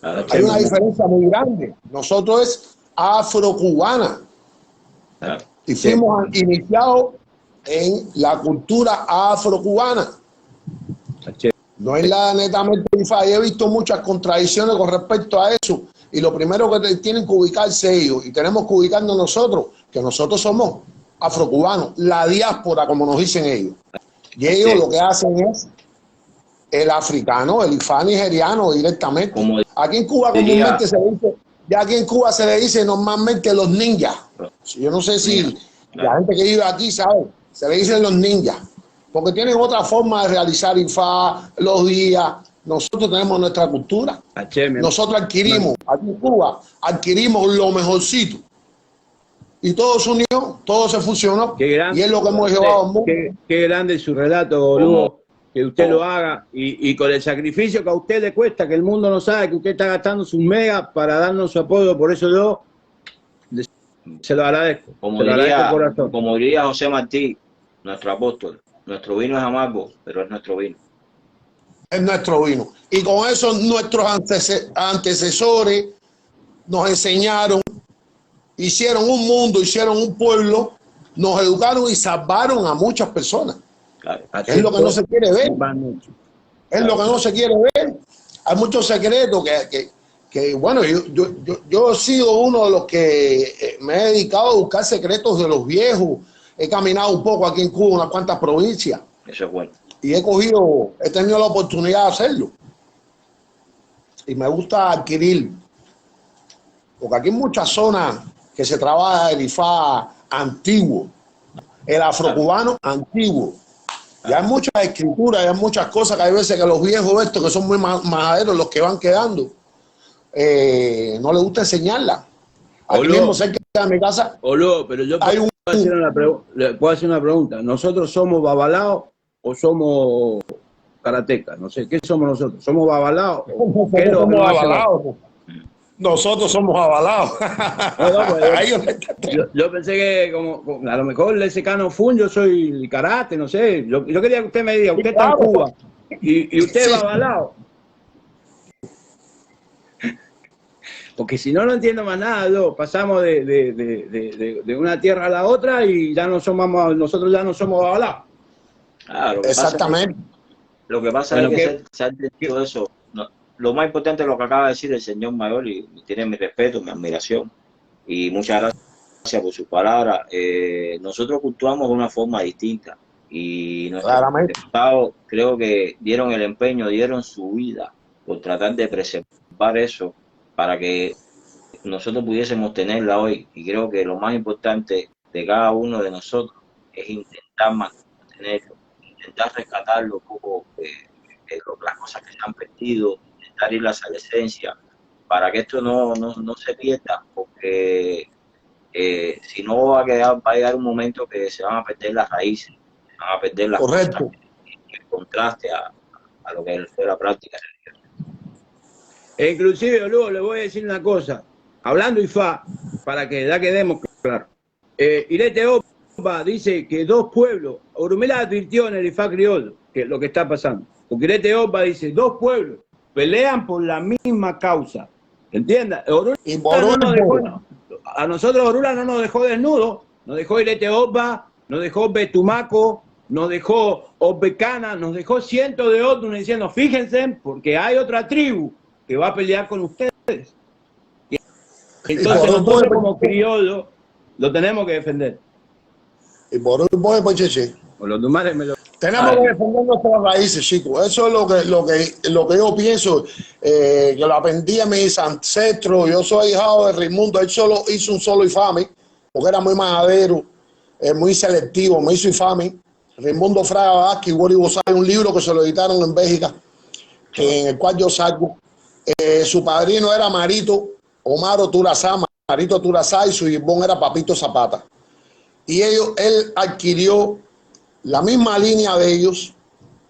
Hay una diferencia muy grande. Nosotros es afrocubana y fuimos iniciados en la cultura afrocubana. No es la netamente IFA. He visto muchas contradicciones con respecto a eso. Y lo primero que tienen que ubicarse ellos, y tenemos que ubicarnos nosotros, que nosotros somos afrocubanos, la diáspora, como nos dicen ellos. Y ellos lo que hacen es el africano, el IFA nigeriano directamente. Aquí en Cuba comúnmente aquí en Cuba se le dice normalmente los ninjas. Yo no sé si la gente que vive aquí sabe, se le dicen los ninjas. Porque tienen otra forma de realizar IFA, los días. Nosotros tenemos nuestra cultura. Nosotros adquirimos, aquí en Cuba, adquirimos lo mejorcito. Y todo se unió, todo se fusionó. Y es lo que hemos llevado al mundo. Qué grande su relato, Lugo, que usted lo haga. Y con el sacrificio que a usted le cuesta, que el mundo no sabe, que usted está gastando sus megas para darnos su apoyo. Por eso yo se lo agradezco. Como diría José Martí, nuestro apóstol, nuestro vino es amargo, pero es nuestro vino. Es nuestro vino. Y con eso nuestros antecesores nos enseñaron hicieron un mundo, hicieron un pueblo, nos educaron y salvaron a muchas personas. Claro. Es lo que no se quiere ver. Es lo que no se quiere ver. Hay muchos secretos que bueno, yo he sido uno de los que me he dedicado a buscar secretos de los viejos. He caminado un poco aquí en Cuba, unas cuantas provincias. Eso es bueno. Y he tenido la oportunidad de hacerlo. Y me gusta adquirir, porque aquí hay muchas zonas que se trabaja el IFA antiguo, el afrocubano antiguo. Y hay muchas escrituras, hay muchas cosas que hay veces que los viejos estos, que son muy majaderos, los que van quedando, no les gusta enseñarla. Aquí mismo cerca de mi casa. Pero yo le puedo hacer una pregunta. ¿Nosotros somos babalaos o somos karatecas? No sé, ¿qué somos nosotros? ¿Somos babalaos? Nosotros somos avalados. Yo pensé que como a lo mejor el secano Fun, yo soy el karate, no sé. Yo quería que usted me diga, usted está en Cuba y usted es avalado. Porque si no, no entiendo más nada. Pasamos de una tierra a la otra y ya no somos, nosotros ya no somos avalados. Claro, exactamente. Lo que pasa es que se ha entendido eso. Lo más importante es lo que acaba de decir el señor mayor, y tiene mi respeto, mi admiración, y muchas gracias por sus palabras. Nosotros cultuamos de una forma distinta, y nuestros diputados creo que dieron el empeño, dieron su vida por tratar de preservar eso para que nosotros pudiésemos tenerla hoy. Y creo que lo más importante de cada uno de nosotros es intentar mantenerlo, intentar rescatarlo un poco, las cosas que se han perdido, intentar irlas a la esencia, para que esto no se pierda, porque si no va a llegar un momento que se van a perder las raíces, se van a perder las cosas, en contraste a lo que fue la práctica religiosa. E inclusive, luego le voy a decir una cosa, hablando IFA, para que ya quedemos claro. Irete Opa dice que dos pueblos, Orumela advirtió en el IFA criollo que lo que está pasando. Porque Irete Opa dice, dos pueblos pelean por la misma causa. ¿Entiendes? A nosotros Orula no nos dejó desnudos, nos dejó Irete Opa, nos dejó Betumaco, nos dejó Obecana, nos dejó cientos de otros diciendo, fíjense, porque hay otra tribu que va a pelear con ustedes. Entonces nosotros como criollos lo tenemos que defender. Y por los Dumares me lo... Tenemos que defender nuestras raíces, chicos. Eso es lo que yo pienso, que lo aprendí a mis ancestros. Yo soy hijado de Raimundo. Él solo hizo un solo infame, porque era muy majadero, muy selectivo, me hizo infame. Raimundo Fraga Vázquez y Boris Bosay, un libro que se lo editaron en Bélgica, en el cual yo salgo. Su padrino era Marito Omaro Turazá, Marito Turazá, y su hirbón era Papito Zapata. Y él adquirió la misma línea de ellos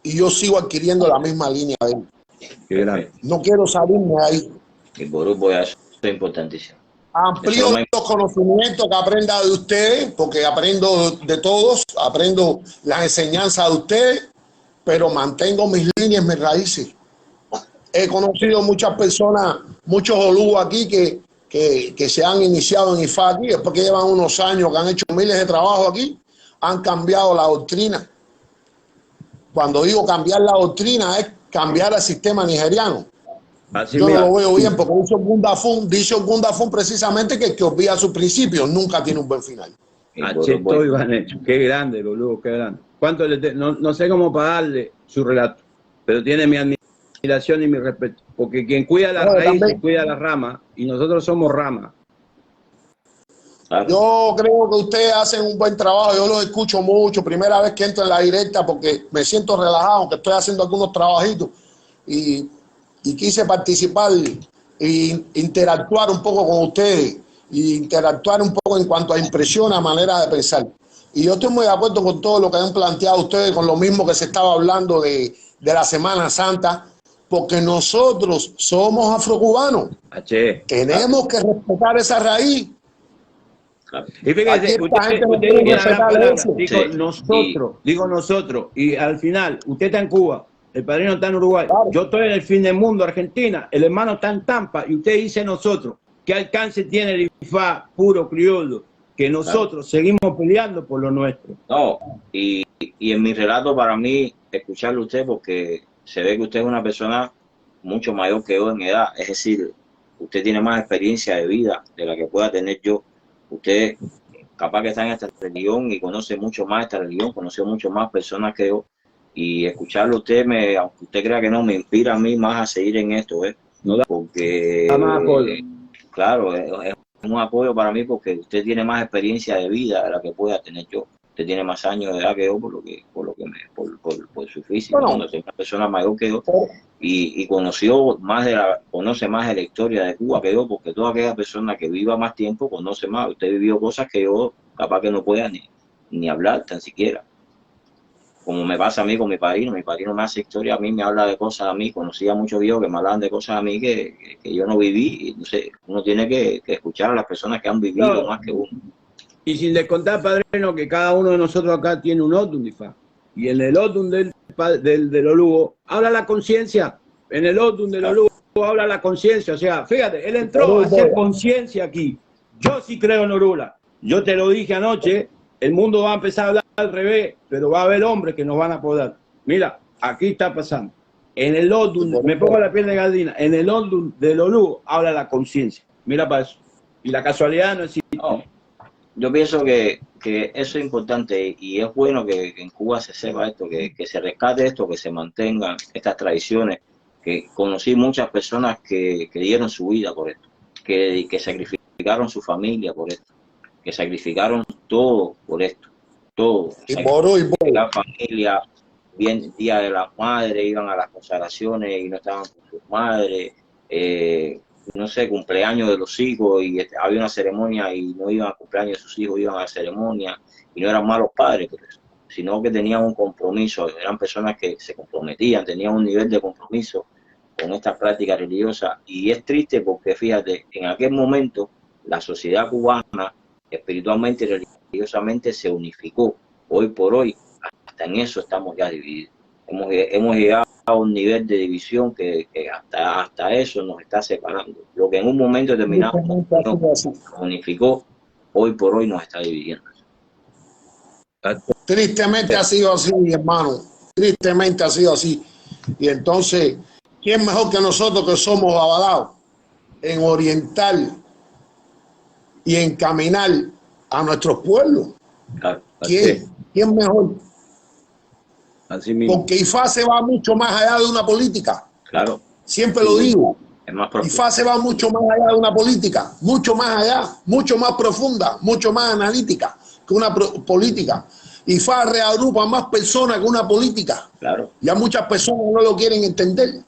y yo sigo adquiriendo la misma línea de ellos. No quiero salirme de ahí. El grupo es importantísimo. Amplío los conocimientos que aprenda de ustedes, porque aprendo de todos, aprendo las enseñanzas de ustedes, pero mantengo mis líneas, mis raíces. He conocido muchas personas, muchos olugos aquí que se han iniciado en IFA aquí, después que llevan unos años, que han hecho miles de trabajos aquí, han cambiado la doctrina. Cuando digo cambiar la doctrina es cambiar el sistema nigeriano. Yo no lo veo bien, porque dice Ogundafun precisamente que el que olvida sus principios nunca tiene un buen final. Qué grande, boludo, qué grande. ¿Cuánto no sé cómo pagarle su relato, pero tiene mi admiración y mi respeto, porque quien cuida la raíz cuida la rama, y nosotros somos rama. Yo creo que ustedes hacen un buen trabajo, yo los escucho mucho, primera vez que entro en la directa porque me siento relajado, aunque estoy haciendo algunos trabajitos y quise participar e interactuar un poco con ustedes y interactuar un poco en cuanto a impresión, a manera de pensar. Y yo estoy muy de acuerdo con todo lo que han planteado ustedes, con lo mismo que se estaba hablando de la Semana Santa, porque nosotros somos afrocubanos. Tenemos que respetar esa raíz. Y fíjate, digo nosotros, y al final, usted está en Cuba, el padrino está en Uruguay, yo estoy en el fin del mundo, Argentina, el hermano está en Tampa, y usted dice nosotros. ¿Qué alcance tiene el IFA puro criollo? Que nosotros seguimos peleando por lo nuestro. No, y en mi relato, para mí, escucharlo a usted, porque se ve que usted es una persona mucho mayor que yo en edad, es decir, usted tiene más experiencia de vida de la que pueda tener yo. Usted capaz que está en esta religión y conoce mucho más esta religión, conoce mucho más personas que yo, y escucharlo a usted, aunque usted crea que no, me inspira a mí más a seguir en esto, porque, claro, es un apoyo para mí, porque usted tiene más experiencia de vida de la que pueda tener yo. Usted tiene más años de edad que yo por su físico. Bueno, es una persona mayor que yo y conoce más de la historia de Cuba que yo, porque toda aquella persona que viva más tiempo conoce más. Usted vivió cosas que yo capaz que no pueda ni hablar tan siquiera. Como me pasa a mí con mi padrino me hace historia, a mí me habla de cosas a mí, conocía muchos viejos que me hablaban de cosas a mí que yo no viví. Entonces uno tiene que escuchar a las personas que han vivido más que uno. Y sin descontar, padrino, que cada uno de nosotros acá tiene un Odun, y en el Odun del Olugo habla la conciencia, en el Odun del Olugo habla la conciencia. O sea, fíjate, él entró a hacer conciencia aquí. Yo sí creo en Orula. Yo te lo dije anoche, el mundo va a empezar a hablar al revés, pero va a haber hombres que nos van a poder. Mira, aquí está pasando. En el Odun, me pongo la piel de gallina, en el Odun del Olugo habla la conciencia. Mira para eso. Y la casualidad no existe. No. Yo pienso que eso es importante y es bueno que en Cuba se sepa esto, que se rescate esto, que se mantengan estas tradiciones, que conocí muchas personas que dieron su vida por esto, que sacrificaron su familia por esto, que sacrificaron todo por esto, todo. La familia, bien día de la madre, iban a las consagraciones y no estaban con sus madres, no sé, cumpleaños de los hijos y había una ceremonia y no iban a cumpleaños de sus hijos, iban a la ceremonia, y no eran malos padres por eso, sino que tenían un compromiso, eran personas que se comprometían, tenían un nivel de compromiso con esta práctica religiosa. Y es triste porque, fíjate, en aquel momento la sociedad cubana espiritualmente y religiosamente se unificó. Hoy por hoy, hasta en eso estamos ya divididos. Hemos llegado a un nivel de división que hasta eso nos está separando. Lo que en un momento determinado nos unificó, hoy por hoy nos está dividiendo. Tristemente ha sido así, hermano. Tristemente ha sido así. Y entonces, ¿quién mejor que nosotros que somos avalados en orientar y encaminar a nuestros pueblos? Claro, ¿Quién mejor? Así mismo. Porque IFA se va mucho más allá de una política. Claro. Siempre lo digo. Es más IFA se va mucho más allá de una política, mucho más allá, mucho más profunda, mucho más analítica que una política. IFA reagrupa más personas que una política. Claro. Ya muchas personas no lo quieren entender.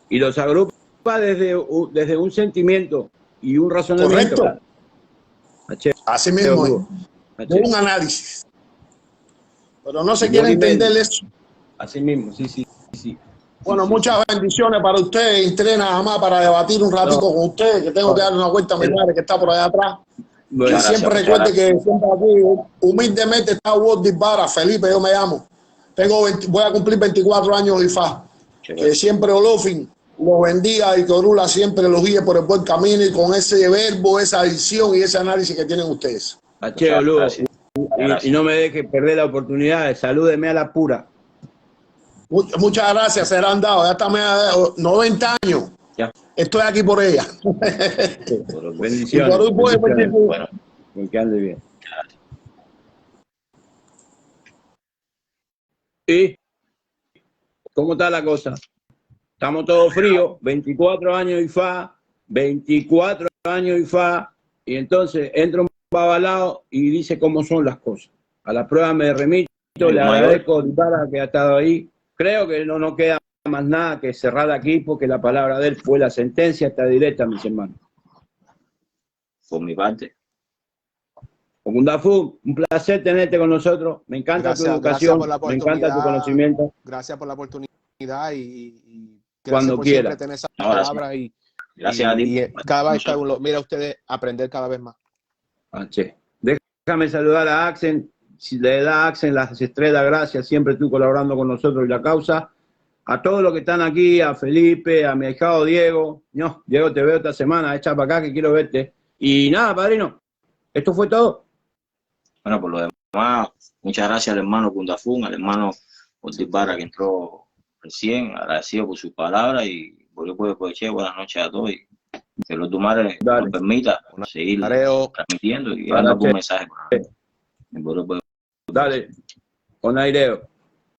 Y los agrupa desde un sentimiento y un razonamiento. Correcto. Así mismo es. Un análisis. Pero no se quiere entender eso. Así mismo, sí. Bueno, muchas bendiciones para usted. Entré nada más para debatir un ratito con usted, que tengo que darle una vuelta a mi madre que está por allá atrás. Bueno, y siempre recuerde que siempre aquí, humildemente, está Walt Bara, Felipe, yo me llamo. Voy a cumplir 24 años de IFA. Que siempre Olofin los bendiga y que Orula siempre los guíe por el buen camino y con ese verbo, esa visión y ese análisis que tienen ustedes. Y no me deje perder la oportunidad, salúdeme a la pura. Muchas gracias, serán dados. Ya está 90 años. Ya. Estoy aquí por ella. Bendiciones. Bueno, que ande bien. ¿Y cómo está la cosa? Estamos todos fríos, 24 años IFA, 24 años IFA, y entonces entra un babalao y dice cómo son las cosas. A la prueba me remito, le agradezco a Ibarra que ha estado ahí. Creo que no nos queda más nada que cerrar aquí porque la palabra de él fue la sentencia, está directa, mis hermanos. Por mi parte. Ogundafu, un placer tenerte con nosotros. Me encanta tu educación, me encanta tu conocimiento. Gracias por la oportunidad y cuando quiera. Tener esas palabras y gracias a ti. Y cada vez mira ustedes aprender cada vez más. Déjame saludar a Axel. Si le da a Axel las estrellas, gracias, siempre tú colaborando con nosotros y la causa. a todos los que están aquí, a Felipe, a mi ahijado Diego. No, Diego, te veo esta semana, echa para acá que quiero verte. Y nada, padrino, esto fue todo. Bueno, por lo demás, muchas gracias al hermano Cundafún, al hermano Ortiz Barra que entró recién, agradecido por sus palabras y por el pueblo de buenas noches a todos y que los Dumares nos permita seguir transmitiendo y dando un mensaje. Dale, con aireo.